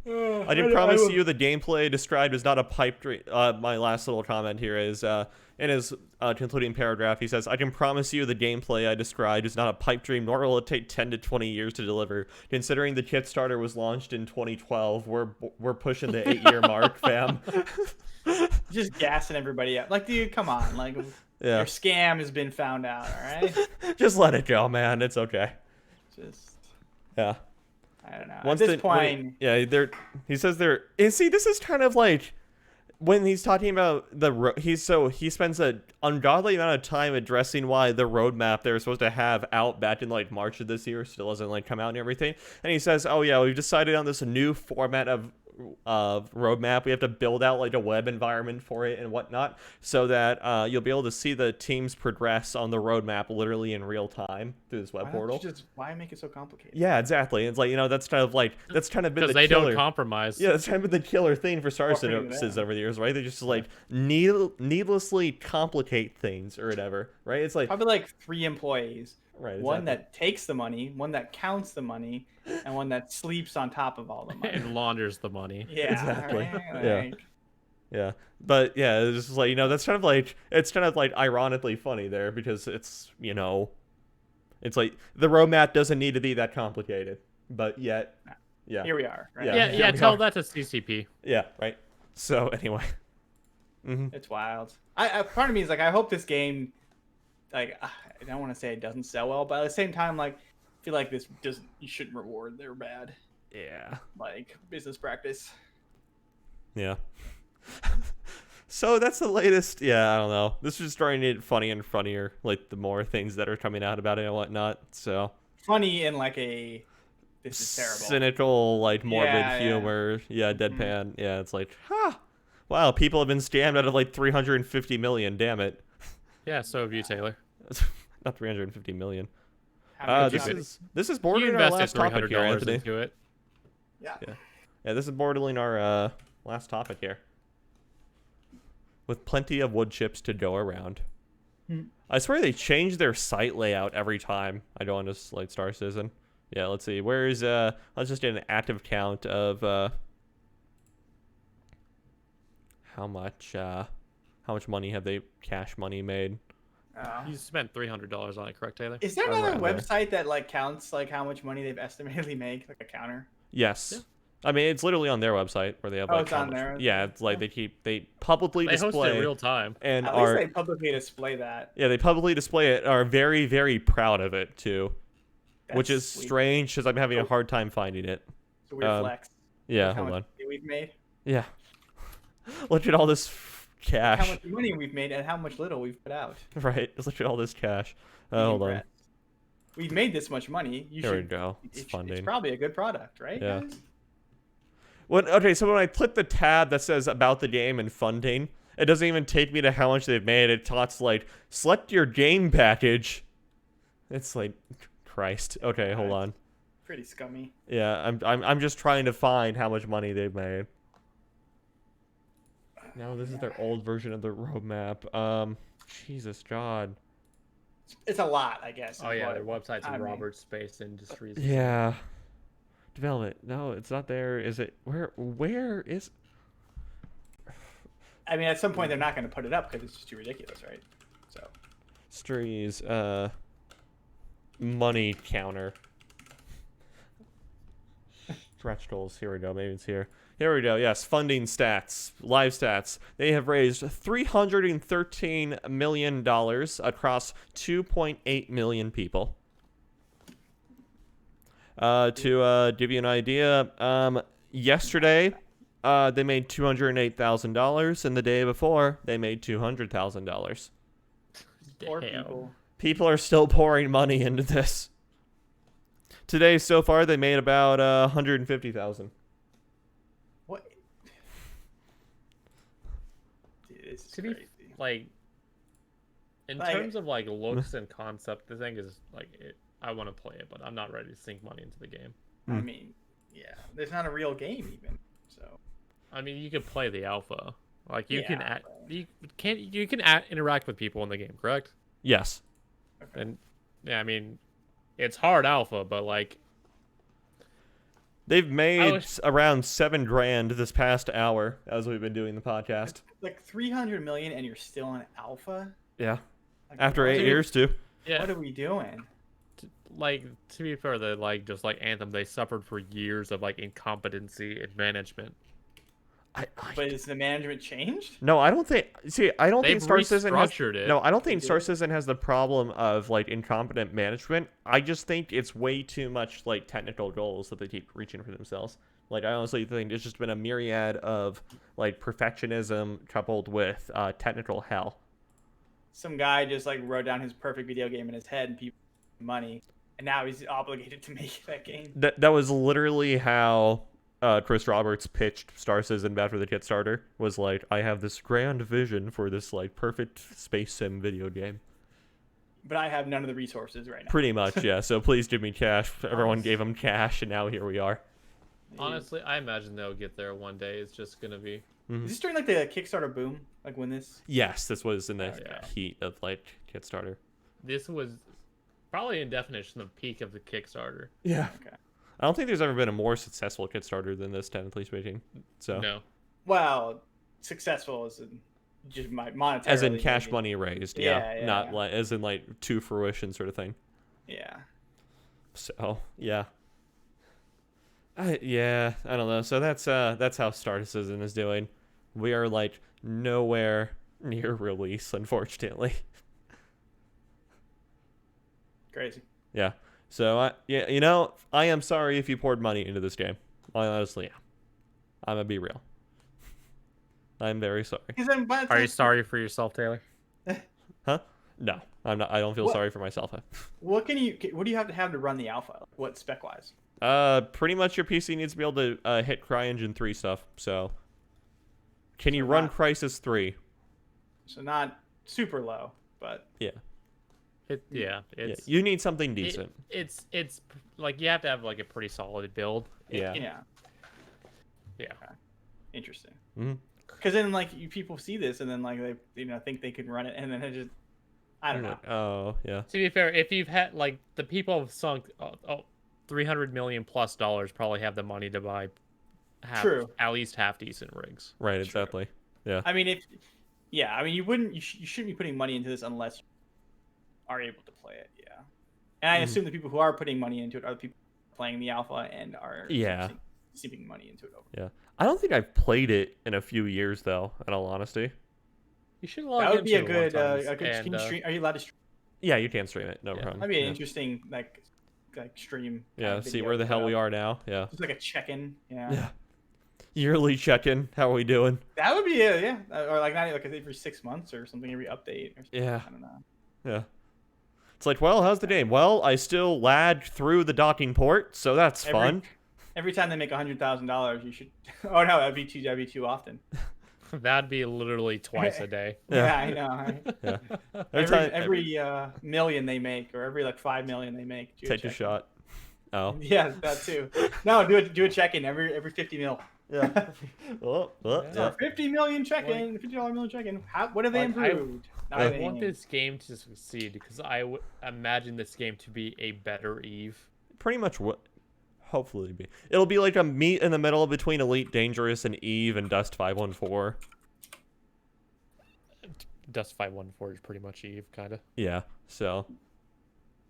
I can promise you the gameplay described is not a pipe dream. My last little comment here is in his concluding paragraph, he says, I can promise you the gameplay I described is not a pipe dream, nor will it take 10 to 20 years to deliver. Considering the Kickstarter was launched in 2012, we're pushing the 8-year mark, fam. Just gassing everybody up. Like, dude, come on. Like, your scam has been found out, all right? Just let it go, man. It's okay. Yeah. I don't know. At this point... he says they're... And see, this is kind of like... When he's talking about he spends an ungodly amount of time addressing why the roadmap they were supposed to have out back in like March of this year still hasn't like come out and everything. And he says, "Oh yeah, we've decided on this new format of roadmap. We have to build out like a web environment for it and whatnot, so that you'll be able to see the teams progress on the roadmap literally in real time through this web portal." Why make it so complicated? Yeah, exactly. It's like, that's kind of been the they killer. Don't compromise. Yeah, that's kind of been the killer thing for Star Citizens over the years, right? They just like needlessly complicate things or whatever, right? It's like probably like 3 employees. Right, exactly. One that takes the money, one that counts the money, and one that sleeps on top of all the money. And launders the money. Yeah, exactly. Right? Yeah. But yeah, it's just like, that's kind of like, it's kind of like ironically funny there, because it's, it's like the roadmap doesn't need to be that complicated, but yet, yeah. Here we are. Right? Yeah, tell that to CCP. Yeah, right. So anyway. Mm-hmm. It's wild. Part of me is like, I hope this game, like, I don't want to say it doesn't sell well, but at the same time, like, I feel like you shouldn't reward their bad. Yeah. Like, business practice. Yeah. So that's the latest. Yeah, I don't know. This is just starting to get funny and funnier, like the more things that are coming out about it and whatnot. So funny in like a this is terrible, cynical, like morbid humor. Yeah, deadpan. Mm-hmm. Yeah, it's like, wow, people have been scammed out of like 350 million. Damn it. Yeah, so have you, Taylor. Not 350 million. This is You bordering our last topic here, $300 Anthony. into it. Yeah, this is bordering our last topic here. With plenty of wood chips to go around. I swear they change their site layout every time I go into like Star Citizen. Yeah, let's see. Where is let's just get an active count of how much money have they cash money made? You spent $300 on it, correct, Taylor? Is there another website that like counts like how much money they've estimatedly made, like a counter? Yes. Yeah. I mean, it's literally on their website where they have like. It's on there. Yeah, it's like they publicly display. They host it real time. And at least they publicly display that. Yeah, they publicly display it. Are very, very proud of it too, which is strange because I'm having a hard time finding it. It's a weird flex. Yeah, hold on. We've made. Yeah. Look at all this cash. How much money we've made and how much little we've put out. Right. Just look at all this cash. Hold on. We've made this much money. There we go. It's funding. It's probably a good product, right? Yeah. Guys? Okay, so when I click the tab that says about the game and funding, it doesn't even take me to how much they've made. It talks like, select your game package. It's like, Christ. Okay, hold on. Pretty scummy. Yeah, I'm just trying to find how much money they've made. No, this is their old version of the roadmap. Jesus God. It's a lot, I guess. Oh yeah, their website's in Robert Space Industries. Yeah. Development. No, it's not there. Is it? Where is? I mean, at some point they're not going to put it up because it's just too ridiculous, right? So. Industries. Money counter. Stretch goals. Here we go. Maybe it's here. Here we go. Yes, funding stats, live stats. They have raised $313 million across 2.8 million people. To give you an idea, yesterday they made $208,000, and the day before they made $200,000. Poor people. People are still pouring money into this. Today, so far, they made about $150,000. What? Dude, this is to crazy. be like, in terms of like looks and concept, the thing is like I want to play it, but I'm not ready to sink money into the game. I mean, yeah, there's not a real game even. So. I mean, you can play the alpha. Like you can interact with people in the game, correct? Yes. Okay. And yeah, I mean, it's hard alpha, but like They've made was- around $7,000 this past hour as we've been doing the podcast. Like 300 million, and you're still in alpha. Yeah. Like, After what 8 are- years too. Yeah, What are we doing? like to be fair, they like just like Anthem, they suffered for years of like incompetency in management. But is the management changed? No, I don't think. See, I don't They've think Star Citizen has. restructured it. No, I don't think They Star did. Citizen has the problem of like incompetent management. I just think it's way too much like technical goals that they keep reaching for themselves. Like I honestly think it's just been a myriad of like perfectionism coupled with technical hell. Some guy just like wrote down his perfect video game in his head, and people money, and now he's obligated to make that game. That was literally how Chris Roberts pitched Star Citizen after the Kickstarter. Was like, I have this grand vision for this like perfect space sim video game. But I have none of the resources right now. Pretty much, yeah. So please give me cash. Everyone gave him cash, and now here we are. Honestly, I imagine they'll get there one day. It's just gonna be. Is this during like the Kickstarter boom? Like when this? Yes, this was in the yeah. heat of like Kickstarter. This was probably in definition the peak of the Kickstarter. Yeah. Okay. I don't think there's ever been a more successful Kickstarter than this, technically speaking. So, No. Well, successful as in just monetarily. as in cash maybe. money raised, Yeah, not yeah. like as in like to fruition sort of thing. Yeah. So, yeah. I don't know. So that's how Star Citizen is doing. We are like nowhere near release, unfortunately. Crazy. Yeah. So I am sorry if you poured money into this game. I honestly am. I'm gonna be real. I'm very sorry. Because then by the Are you time- sorry for yourself, Taylor? Huh? No, I'm not. I don't feel What? sorry for myself. What do you have to run the alpha? What spec wise? Pretty much your PC needs to be able to hit CryEngine 3 stuff. So, can you run not- Crysis 3? So not super low, but Yeah. It's Yeah. it's You need something decent. it's like you have to have like a pretty solid build. Yeah. yeah, interesting. Mhm. Because then like people see this and then like they think they can run it and then it just I don't know. Oh, yeah. To be fair, if you've had like the people have sunk $300 million plus probably have the money to buy True. at least half decent rigs. Right, exactly. Yeah. I mean you shouldn't be putting money into this unless you are able to play it. Yeah, and I assume the people who are putting money into it are the people playing the alpha and are Yeah. seeping money into it. Yeah. I don't think I've played it in a few years, though, in all honesty. You should log That would be a into it one good. time Can you and, stream? Are you allowed to stream? Yeah, you can stream it. No Yeah. problem. That'd be an Yeah. interesting like stream. Yeah, see where the hell we are now. Yeah. Just like a check-in. Yeah. Yeah. Yearly check-in. How are we doing? That would be or like not like every 6 months or something, every update or something. Yeah. I don't know. Yeah. It's like, well, how's the game? Well, I still lagged through the docking port, so that's fun. Every time they make $100,000, you should. Oh no, that'd be too often. that'd be literally twice a day. Yeah, I know. Right? Yeah. Every million they make, or every like 5 million they make, do take a check-in. shot. Oh. Yeah, that too. No, do a check-in every 50 mil. Yeah. Oh, Yeah. 50 million check-in, $50 million check-in. What have they Like, I- improved? I Nothing. want this game to succeed because I would imagine this game to be a better Eve. Pretty much what. Hopefully be. It'll be like a meet in the middle between Elite Dangerous and Eve and Dust 514. Dust 514 is pretty much Eve, kind of. Yeah. So.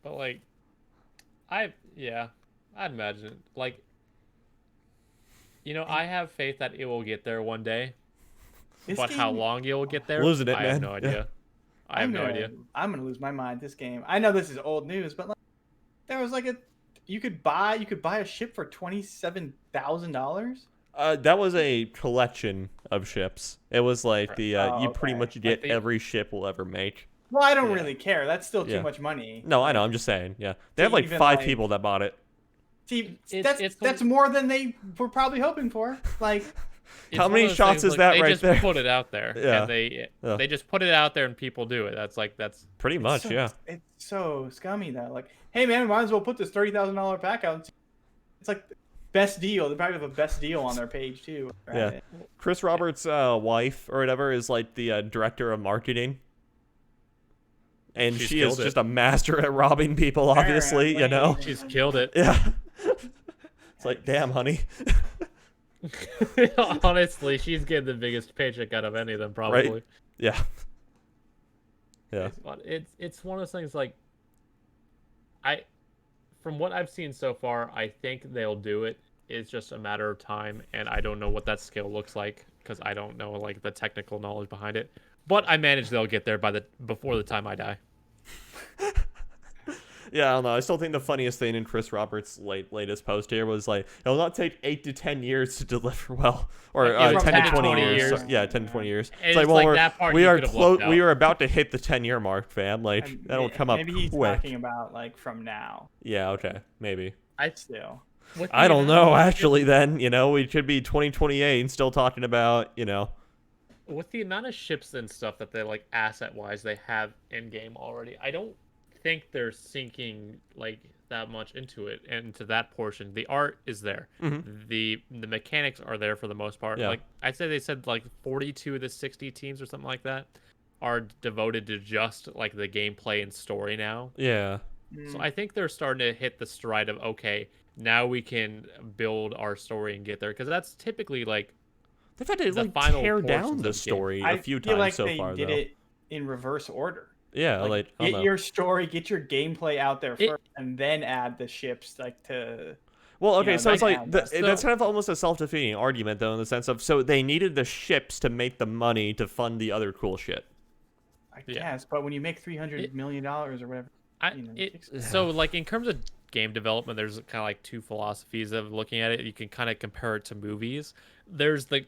But like, I'd imagine it. Like, I have faith that it will get there one day. This But how game- long it will get there, Losing it, I have man. no Yeah. idea. I have no idea. I'm gonna lose my mind. This game. I know this is old news, but like, there was like you could buy a ship for $27,000. That was a collection of ships. It was like the you pretty okay. much get the- every ship we'll ever make. Well, I don't Yeah. really care. That's still too Yeah. much money. No, I know. I'm just saying. Yeah, they To have like even, 5 like- people that bought it. See, It's that's more than they were probably hoping for. Like, It's How one many of those shots things, is like, that they right just there? put it out there, Yeah. and they Yeah. just put it out there, and people do it. That's Pretty much, so, yeah. It's so scummy though. Like, hey man, might as well put this $30,000 pack out. It's like the best deal. They probably have a best deal on their page too. Right? Yeah. Chris Roberts' wife or whatever is like the director of marketing. And She's she is killed it. just a master at robbing people, obviously, you know? Apparently. she's killed it. Yeah. It's like, damn, honey. Honestly, she's getting the biggest paycheck out of any of them, probably. Right? Yeah. Yeah. It's one of those things like from what I've seen so far, I think they'll do it. It's just a matter of time, and I don't know what that skill looks like because I don't know like the technical knowledge behind it. But I manage they'll get there before the time I die. Yeah, I don't know. I still think the funniest thing in Chris Roberts' latest post here was like, it'll not take 8 to 10 years to deliver well, or 10 to 20 years. Yeah, 10 to 20 years. It's like, well, that part we you are could have left out. We are about to hit the 10-year mark, fam. Like that'll come up Maybe he's quick. talking about like from now. Yeah. Okay. Maybe. Still. I don't know. Actually, then we could be 2028 and still talking about with the amount of ships and stuff that they like asset-wise they have in game already. I don't think they're sinking like that much into it and into that portion. The art is there. The mechanics are there for the most part. Yeah. Like I'd say they said like 42 of the 60 teams or something like that are devoted to just like the gameplay and story now. Yeah. So I think they're starting to hit the stride of okay, now we can build our story and get there because that's typically like they've had to the like final tear down portions the of the story I a few feel times like so they far did though. it in reverse order. Yeah, Like, I don't get know. your story, get your gameplay out there first, and then add the ships like to. Well, okay, know, so it's that like kind of that's kind of almost a self-defeating argument, though, in the sense of so they needed the ships to make the money to fund the other cool shit. I guess, but when you make $300 million or whatever, so like in terms of game development, there's kind of like two philosophies of looking at it. You can kind of compare it to movies. There's the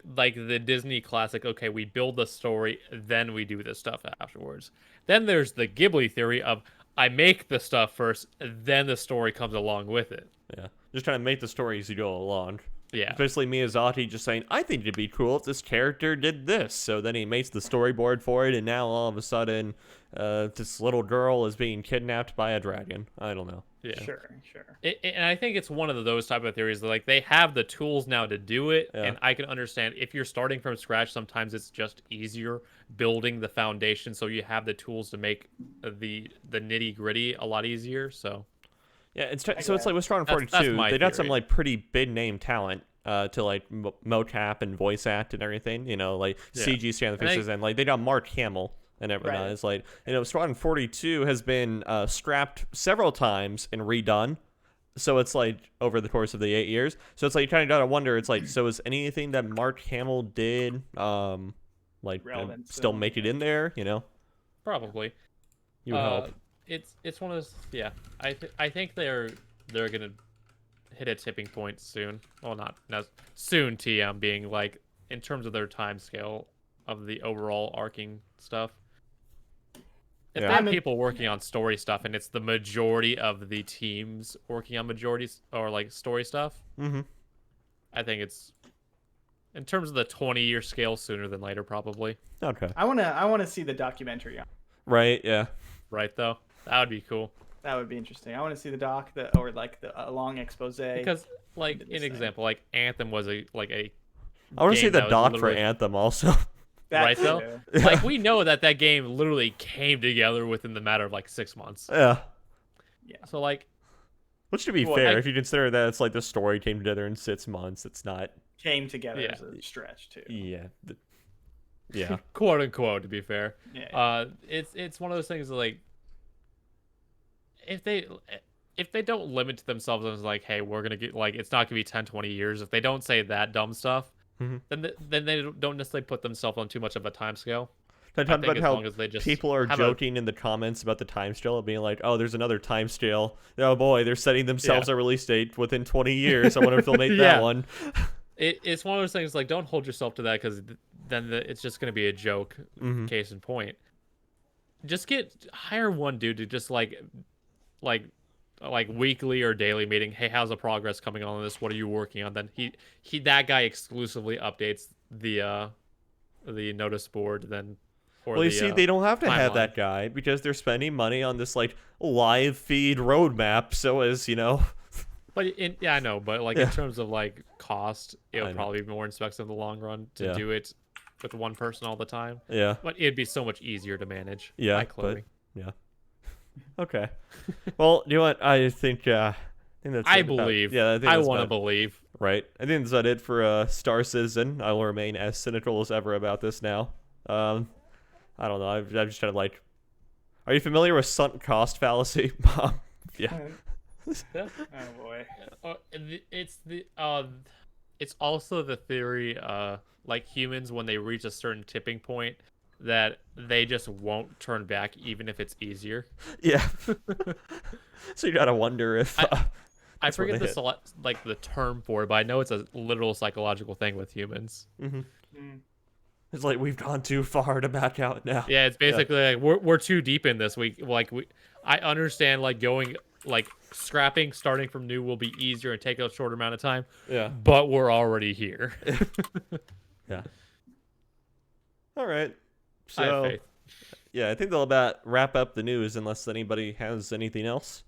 Disney classic. Okay, we build the story, then we do the stuff afterwards. Then there's the Ghibli theory of I make the stuff first, then the story comes along with it. Yeah, just trying to make the story as you go along. Yeah. Especially Miyazaki just saying, I think it'd be cool if this character did this. So then he makes the storyboard for it, and now all of a sudden, this little girl is being kidnapped by a dragon. I don't know. Yeah. Sure. And I think it's one of those type of theories that like they have the tools now to do it, Yeah. and I can understand if you're starting from scratch. Sometimes it's just easier building the foundation, so you have the tools to make the nitty gritty a lot easier. So. Yeah, it's like with Strong That's 42, my they got some theory. like pretty big name talent to like mocap and voice act and everything. Like Yeah. CG scan the faces, and like they got Mark Hamill and everything. Right. It's like Strong 42 has been scrapped several times and redone. So it's like over the course of the 8 years. So it's like you kind of gotta wonder. It's like so is anything that Mark Hamill did Relevant still still, make it in there? Probably. You would hope. It's one of those. Yeah, I think they're gonna hit a tipping point soon. Well, not soon. TM being like in terms of their time scale of the overall arcing stuff. If Yeah. they have people working on story stuff and it's the majority of the teams working on majorities or like story stuff, I think it's in terms of the 20-year scale sooner than later, probably. Okay. I wanna see the documentary. Right. Yeah. Right though, that would be cool. That would be interesting. I want to see the doc or like a long expose. Because like This an thing. example, like Anthem was a I want to game see the that was doc for literally- Anthem also. right though. too. Like we know that game literally came together within the matter of like 6 months. Yeah. So like Which, to be Well, fair, I- if you consider that it's like the story came together in 6 months, it's not. Came together Yeah. as a stretch too. Yeah. Yeah. quote unquote, to be fair. Yeah. It's one of those things that, like, if they don't limit themselves as like, hey, we're gonna get like it's not gonna be 10, 20 years. If they don't say that dumb stuff, Mhm. then they don't necessarily put themselves on too much of a time scale. I I talked think about as how long as they just people are have a- joking in the comments about the time scale of being like, oh, there's another time scale. Oh boy, they're setting themselves a release date within 20 years. I wonder if they'll make Yeah. that one. It's one of those things like don't hold yourself to that because then it's just gonna be a joke. Mhm. Case in point, just hire one dude to just like weekly or daily meeting. Hey, how's the progress coming on this? What are you working on? Then that guy exclusively updates the notice board. Then or Well, you the, see, they don't have to have timeline. that guy because they're spending money on this like live feed roadmap. So as you know, But I know, but like Yeah. in terms of like cost, I it'll know. probably be more expensive in the long run to Yeah. do it with one person all the time. yeah, But it'd be so much easier to manage. Yeah, Hi, Chloe. yeah. Okay. Well, you know what? I think think that's I about- believe. yeah, I think I that's want to about- believe. Right. I think that's about it for Star Citizen. I will remain as cynical as ever about this now. I don't know. I'm just trying to like. Are you familiar with sunk cost fallacy? Yeah. Yeah. Oh boy. It's also the theory, like humans when they reach a certain tipping point, that they just won't turn back even if it's easier. Yeah. So you gotta wonder if. I That's what forget they hit. like the term for it, but I know it's a literal psychological thing with humans. Mm. It's like we've gone too far to back out now. Yeah, it's basically like we're too deep in this. I understand like going like scrapping, starting from new will be easier and take a shorter amount of time, Yeah. but we're already here. Yeah. All right. I have So faith. yeah, I think they'll about wrap up the news unless anybody has anything else.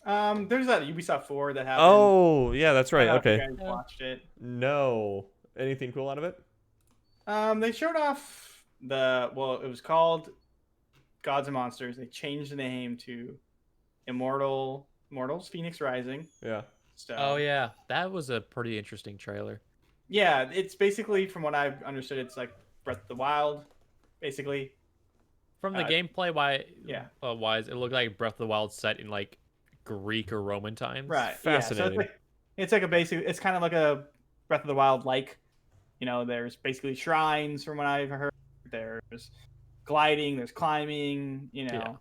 There's that Ubisoft 4 that happened. Oh yeah, that's right. I don't know if Okay. you guys watched it. No. Anything cool out of it? They showed off it was called Gods and Monsters. They changed the name to Immortals Phoenix Rising. Yeah. So Oh yeah, that was a pretty interesting trailer. yeah, it's basically, from what I've understood, it's like Breath of the Wild, basically. From the Uh, gameplay yeah. wise, it looked like Breath of the Wild set in like Greek or Roman times. Right. Fascinating. Yeah, so it's like a basic. It's kind of like a Breath of the Wild like. There's basically shrines from what I've heard. There's gliding. There's climbing. Yeah.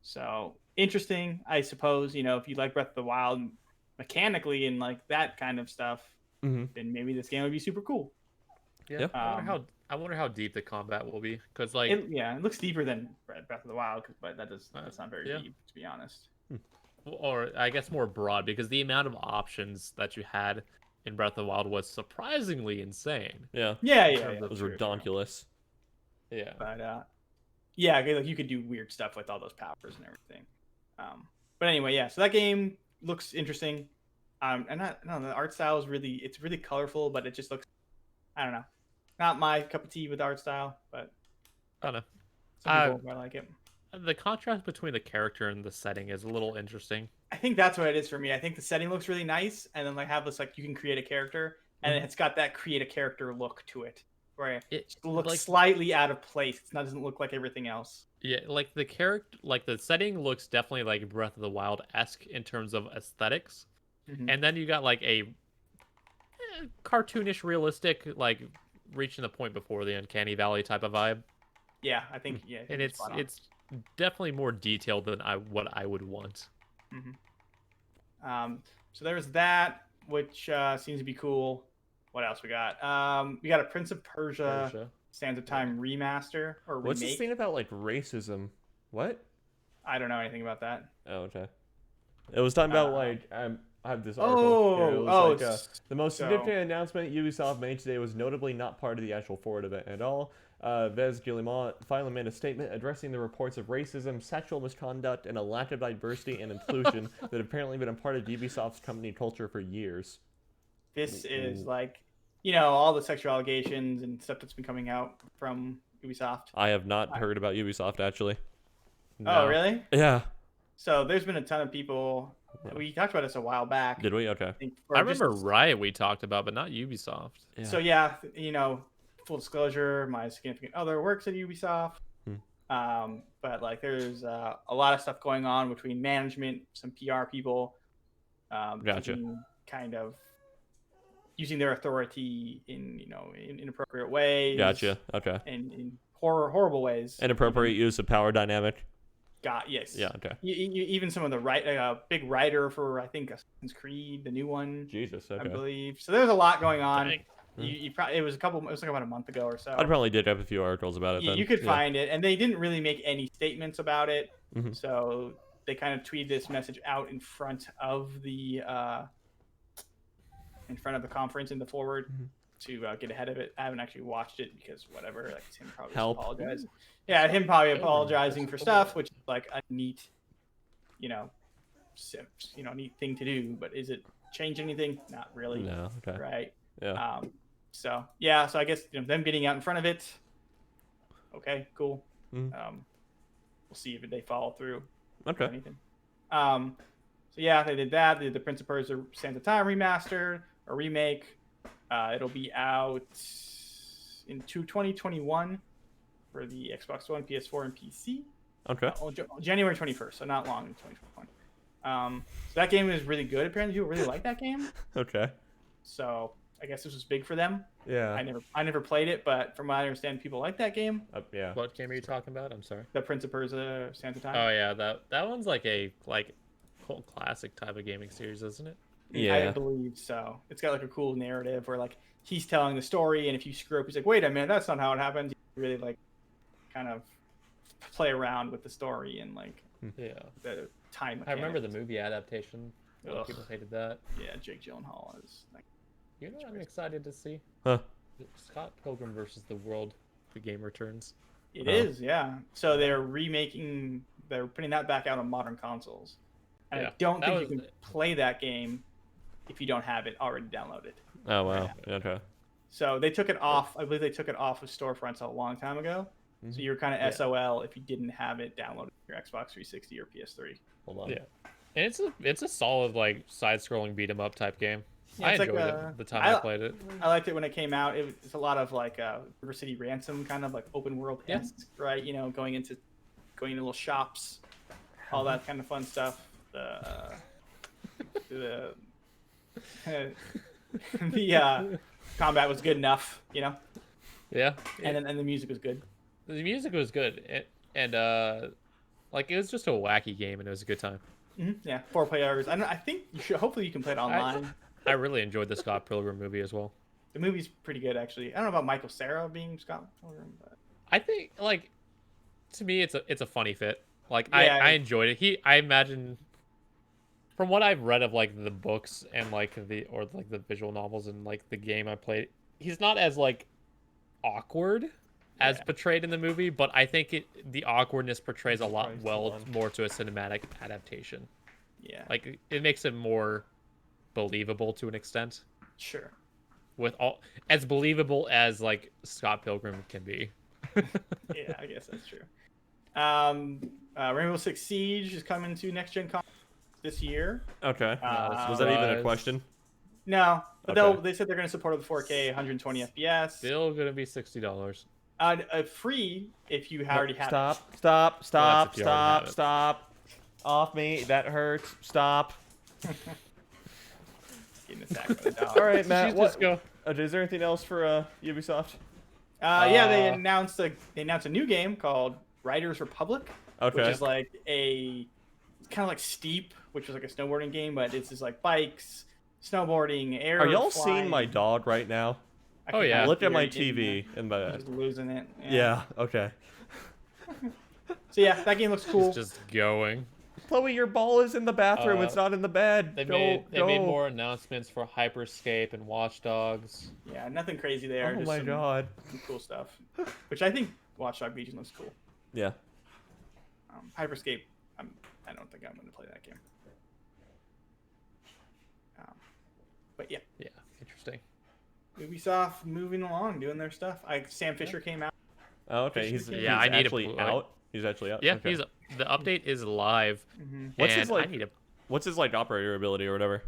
So interesting, I suppose. If you like Breath of the Wild mechanically and like that kind of stuff, Mm-hmm. then maybe this game would be super cool. Yeah. Yeah. I wonder how deep the combat will be, because like It looks deeper than Breath of the Wild, but that's not very Yeah. deep, to be honest. or I guess more broad, because the amount of options that you had in Breath of the Wild was surprisingly insane. Yeah. Yeah, terms of- It was true. redonkulous. Yeah. But yeah, like you could do weird stuff with all those powers and everything. But anyway, yeah. So that game looks interesting. And the art style is it's really colorful, but it just looks, I don't know, not my cup of tea with the art style, but I don't know. some people might like it. The contrast between the character and the setting is a little interesting. I think that's what it is for me. I think the setting looks really nice, and then have this you can create a character, and it's got that create a character look to it, where it looks like- slightly out of place. Doesn't look like everything else. Yeah, like the character, like the setting looks definitely like Breath of the Wild-esque in terms of aesthetics. Mhm. And then you got like a cartoonish, realistic, like reaching the point before the Uncanny Valley type of vibe. Yeah, I think And it's spot on. it's definitely more detailed than what I would want. So there's that, which seems to be cool. What else we got? We got a Prince of Persia Sands of Time remaster or What's remake. this thing about like racism? What? I don't know anything about that. Oh, okay. It was talking about like I have this article. Yeah, it was like, the most significant announcement Ubisoft made today was notably not part of the actual forward event at all. Vez Guillemot finally made a statement addressing the reports of racism, sexual misconduct, and a lack of diversity and inclusion that have apparently been a part of Ubisoft's company culture for years. This is all the sexual allegations and stuff that's been coming out from Ubisoft. I have not heard about Ubisoft actually. Oh, really? Yeah. So there's been a ton of people. We talked about this a while back. Did we? Okay. I remember Riot we talked about, but not Ubisoft. Yeah. So yeah, full disclosure, my significant other works at Ubisoft. But there's a lot of stuff going on between management, some PR people, Gotcha. kind of using their authority in inappropriate ways. Gotcha. Okay. And in horrible ways. Inappropriate use of power dynamic. Yes. Yeah. Okay. Even some of the big writer for I think Assassin's Creed, the new one. Jesus. Okay. I believe. So there's a lot going on. Dang. You probably it was like about a month ago or so. I probably did have a few articles about it. Then. You could find it, and they didn't really make any statements about it. Mhm. So they kind of tweeted this message out in front of the conference in the forward to get ahead of it. I haven't actually watched it because whatever. It's him probably Help. apologize. Yeah, him probably apologizing for stuff, which is like a neat, neat thing to do. But is it change anything? Not really. No. Okay. Right. Yeah. So I guess them getting out in front of it. Okay, cool. Mhm. We'll see if they follow through. Or Okay. anything. So yeah, they did that. They did the Prince of Persia: Sands of Time remaster or remake. It'll be out in 2021 for the Xbox One, PS4, and PC. Okay. January 21st, so not long in 2021. So that game is really good. Apparently, people really like that game. Okay. So I guess this was big for them. Yeah. I never played it, but from what I understand, people like that game. Yeah. What game are you talking about? I'm sorry. The Prince of Persia: Sands of Time. Oh yeah, that one's like a cult classic type of gaming series, isn't it? Yeah. I believe so. It's got like a cool narrative where like he's telling the story, and if you screw up, he's like, "Wait a minute, that's not how it happened." You really like kind of play around with the story and like Yeah. the time mechanics. I remember the movie adaptation. A lot of Ugh. people hated that. Yeah, Jake Gyllenhaal is like. You know what I'm excited to see? Huh. Scott Pilgrim versus the World, the game returns. It is, yeah. So they're putting that back out on modern consoles. And Yeah, I don't that think you was- can play that game if you don't have it already downloaded. Oh wow. Okay. So they took it off. I believe they took it off of storefronts a long time ago. So you were kind of Yeah. SOL if you didn't have it downloaded on your Xbox 360 or PS3. Hold on. Yeah. And it's a solid like side-scrolling beat 'em up type game. Yeah, I it's like enjoyed a- it the time I- I played it. I liked it when it came out. It's a lot of like River City Ransom kind of like open world esque, right? You know, going into little shops, all that kind of fun stuff. The combat was good enough, you know, Yeah. and the music was good. The music was good, and like it was just a wacky game, and it was a good time. Yeah, 4 players. I think you should. Hopefully, you can play it online. I really enjoyed the Scott Pilgrim movie as well. The movie's pretty good, actually. I don't know about Michael Cera being Scott Pilgrim, but I think like to me it's a funny fit. Like Yeah. I enjoyed it. I imagine from what I've read of like the books and like the visual novels and like the game I played, he's not as like awkward as portrayed in the movie, but I think the awkwardness portrays a lot more to a cinematic adaptation. yeah, Like it makes it more believable to an extent. sure. With all as believable as like Scott Pilgrim can be. Yeah, I guess that's true. Rainbow Six Siege is coming to next gen consoles this year. Okay. Uh, Was that even a surprise. question? No, but Okay. they said they're going to support the 4K 120 FPS. Still gonna be $60. Free if you already have. Stop. if you already have it. Stop. Off me. That hurts. Stop. Getting attacked by the dog. All right, Matt. Just What? go. Is there anything else for Ubisoft? Yeah, they announced a new game called Riders Republic, Okay. which is like it's kind of like Steep, which was like a snowboarding game, but it's just like bikes, snowboarding, air. Are y'all flying. seeing my dog right now? I Oh, can yeah. kinda Look at hear my it in TV in there. my. Just losing it. Yeah. Okay. So yeah, that game looks cool. It's just going. Chloe, your ball is in the bathroom. It's not in the bed. They Go. made more announcements for Hyperscape and Watch Dogs. Yeah, nothing crazy there. Oh just my some god. cool stuff, which I think Watch Dog Legion looks cool. Yeah. Hyperscape, I don't think I'm going to play that game. But yeah, Yeah, interesting. Ubisoft moving along, doing their stuff. Sam Fisher came out. Oh, okay. He's I need a actually blue- out. He's actually out. Yeah, Okay. the update is live. What's and his like? I need a What's his like operator ability or whatever?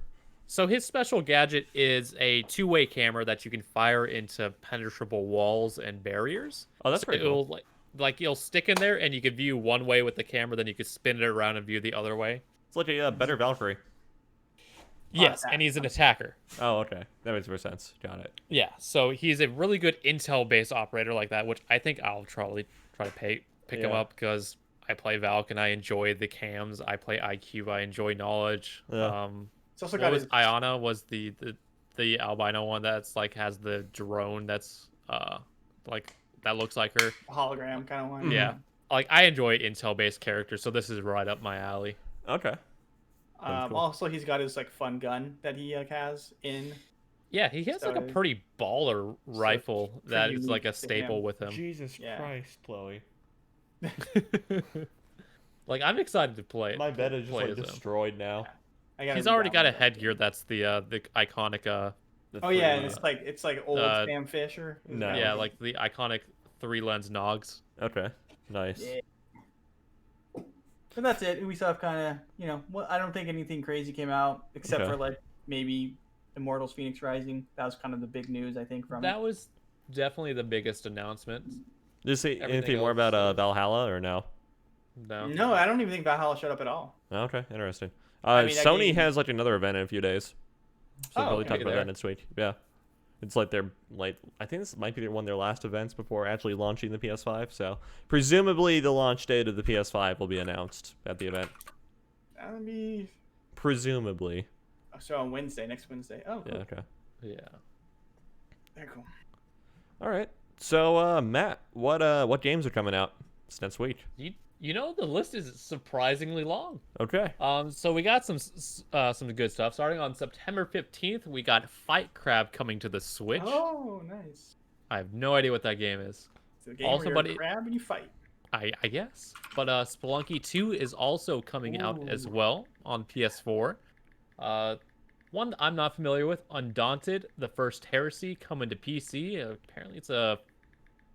So his special gadget is a two-way camera that you can fire into penetrable walls and barriers. Oh, that's So pretty it'll cool. like you'll stick in there and you can view one way with the camera, then you can spin it around and view the other way. It's like a better Valkyrie. Yes, and he's an attacker. Oh, okay. That makes more sense. Got it. Yeah, so he's a really good intel-based operator like that, which I think I'll probably try to pick him Yeah. up because I play Valk and I enjoy the cams. I play IQ. I enjoy knowledge. Yeah. It's also What got was his, Iana was the albino one that's like has the drone that's like that looks like her. hologram kind of one. Yeah, like I enjoy intel-based characters, so this is right up my alley. Okay. cool. Also, he's got his like fun gun that he like has in. Yeah, he has like a So- pretty baller rifle that pretty is like a unique to staple him. with him. Jesus Yeah. Christ, Chloe. Like I'm excited to play. My bed is just play like as him. I destroyed now. gotta He's be already down got a with that. headgear that's the iconic The Oh yeah, three- and it's like old uh, Sam Fisher. Is no. that yeah, what like the iconic 3-lens nogs. Okay. Nice. Yeah. But that's it. Ubisoft kind of, well, I don't think anything crazy came out except Okay. for like maybe Immortals Phoenix Rising. That was kind of the big news I think from That was definitely the biggest announcement. Did you see Everything anything more else about is- Valhalla or no? No. No, I don't even think Valhalla showed up at all. Okay, interesting. I mean, that Sony game- has like another event in a few days, so Oh, they'll probably okay. talk about There. that next week. Yeah, it's like their I think this might be one of their last events before actually launching the PS5. So presumably the launch date of the PS5 will be announced at the event. That'll be Presumably. so on Wednesday, next Wednesday. Oh, cool. Yeah. Okay. Yeah. Very cool. All right. So Matt, what games are coming out this next week? You know the list is surprisingly long. Okay. So we got some good stuff. Starting on September 15th, we got Fight Crab coming to the Switch. Oh, nice. I have no idea what that game is. It's a game Also, where you're but a it- crab and you fight. I guess. But Spelunky 2 is also coming out as Ooh. well on PS4. One I'm not familiar with, Undaunted, the First Heresy, coming to PC. Apparently it's a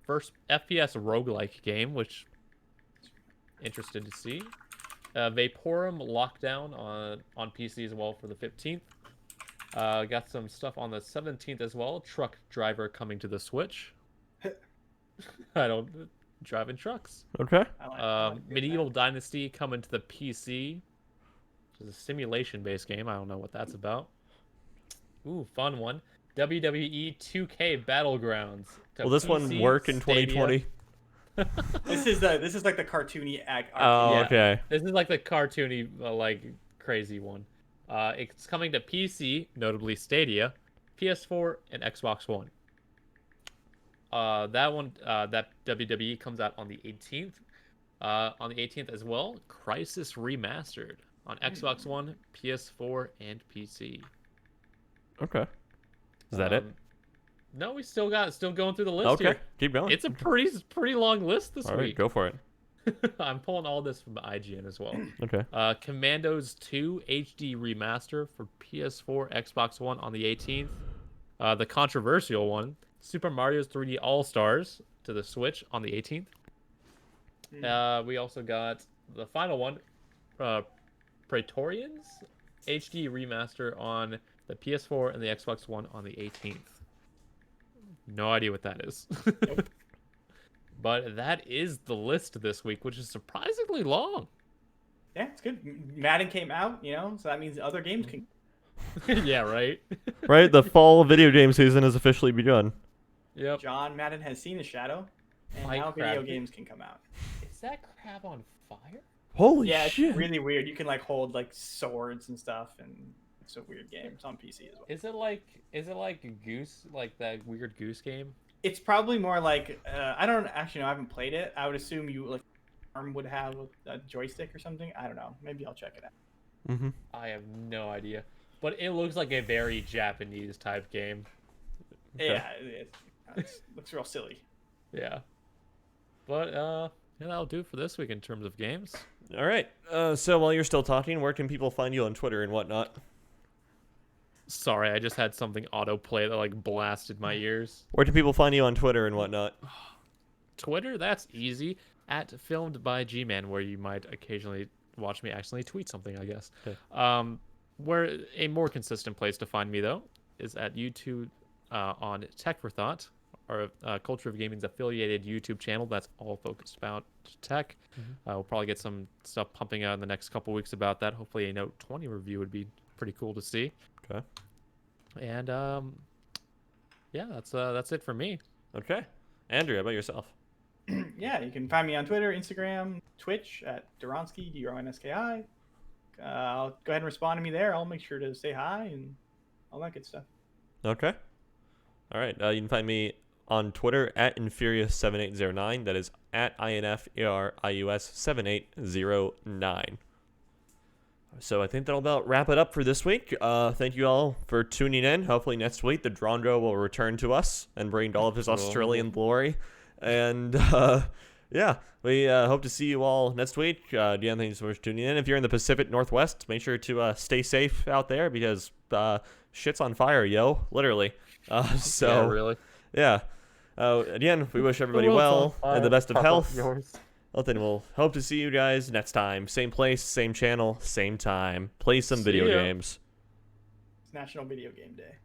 first FPS roguelike game, which interested to see. Vaporum Lockdown on PC as well for the 15th. Got some stuff on the 17th as well. Truck Driver coming to the Switch. I don't driving trucks. Okay. I like Medieval Dynasty coming to the PC. Which is a simulation-based game. I don't know what that's about. Ooh, fun one. WWE 2K Battlegrounds. to Will this one PC, work in Stadia. 2020? This is like the cartoony act. Oh, Yeah. okay. This is like the cartoony, crazy one. It's coming to PC, notably Stadia, PS4, and Xbox One. That WWE comes out on the 18th. On the 18th as well, Crisis Remastered on Xbox One, PS4, and PC. Okay. Is that it? No, we still going through the list Okay. here. Keep going. It's a pretty long list this All right. week. Go for it. I'm pulling all this from IGN as well. Okay. Commandos 2 HD Remaster for PS4, Xbox One on the 18th. The controversial one, Super Mario's 3D All-Stars to the Switch on the 18th. We also got the final one, Praetorians HD Remaster on the PS4 and the Xbox One on the 18th. No idea what that is. But that is the list this week, which is surprisingly long. Yeah, it's good. Madden came out, so that means other games can. Yeah, right? Right. The fall video game season has officially begun. Yep. John Madden has seen a shadow, and Fight now video crab. games can come out. Is that crab on fire? Holy Yeah, shit. it's really weird. You can like hold like swords and stuff, and it's a weird game. It's on PC as well. Is it like a goose, like that weird goose game? It's probably more like I don't actually know. I haven't played it. I would assume you like arm would have a joystick or something. I don't know. Maybe I'll check it out. Mm-hmm. I have no idea. But it looks like a very Japanese type game. Okay. Yeah, it looks real silly. Yeah. But yeah, that'll do it for this week in terms of games. All right. So while you're still talking, where can people find you on Twitter and whatnot? Sorry, I just had something autoplay that like blasted my ears. Where can people find you on Twitter and whatnot? Twitter, that's easy. At Filmed by G-Man, where you might occasionally watch me accidentally tweet something, I guess. Okay. Where a more consistent place to find me, though, is at YouTube on Tech for Thought, our Culture of Gaming's affiliated YouTube channel that's all focused about tech. We'll probably get some stuff pumping out in the next couple weeks about that. Hopefully a Note 20 review would be pretty cool to see. Okay. And yeah, that's it for me. Okay. Andrew, how about yourself? Yeah, you can find me on Twitter, Instagram, Twitch at Duronsky, DRONSKI. I'll go ahead and respond to me there. I'll make sure to say hi and all that good stuff. Okay. All right. You can find me on Twitter at Infurious7809. That is at INFERIUS7809. So I think that'll about wrap it up for this week. Thank you all for tuning in. Hopefully next week the Drongo will return to us and bring all of his Australian glory. And yeah, we hope to see you all next week. Again, thank you so much for tuning in. If you're in the Pacific Northwest, make sure to stay safe out there because shit's on fire, yo, literally. So Yeah, really. yeah. Again, we wish everybody world's well on and the fire. best of health. Yours. Well, then we'll hope to see you guys next time. Same place, same channel, same time. Play some video ya. games. It's National Video Game Day.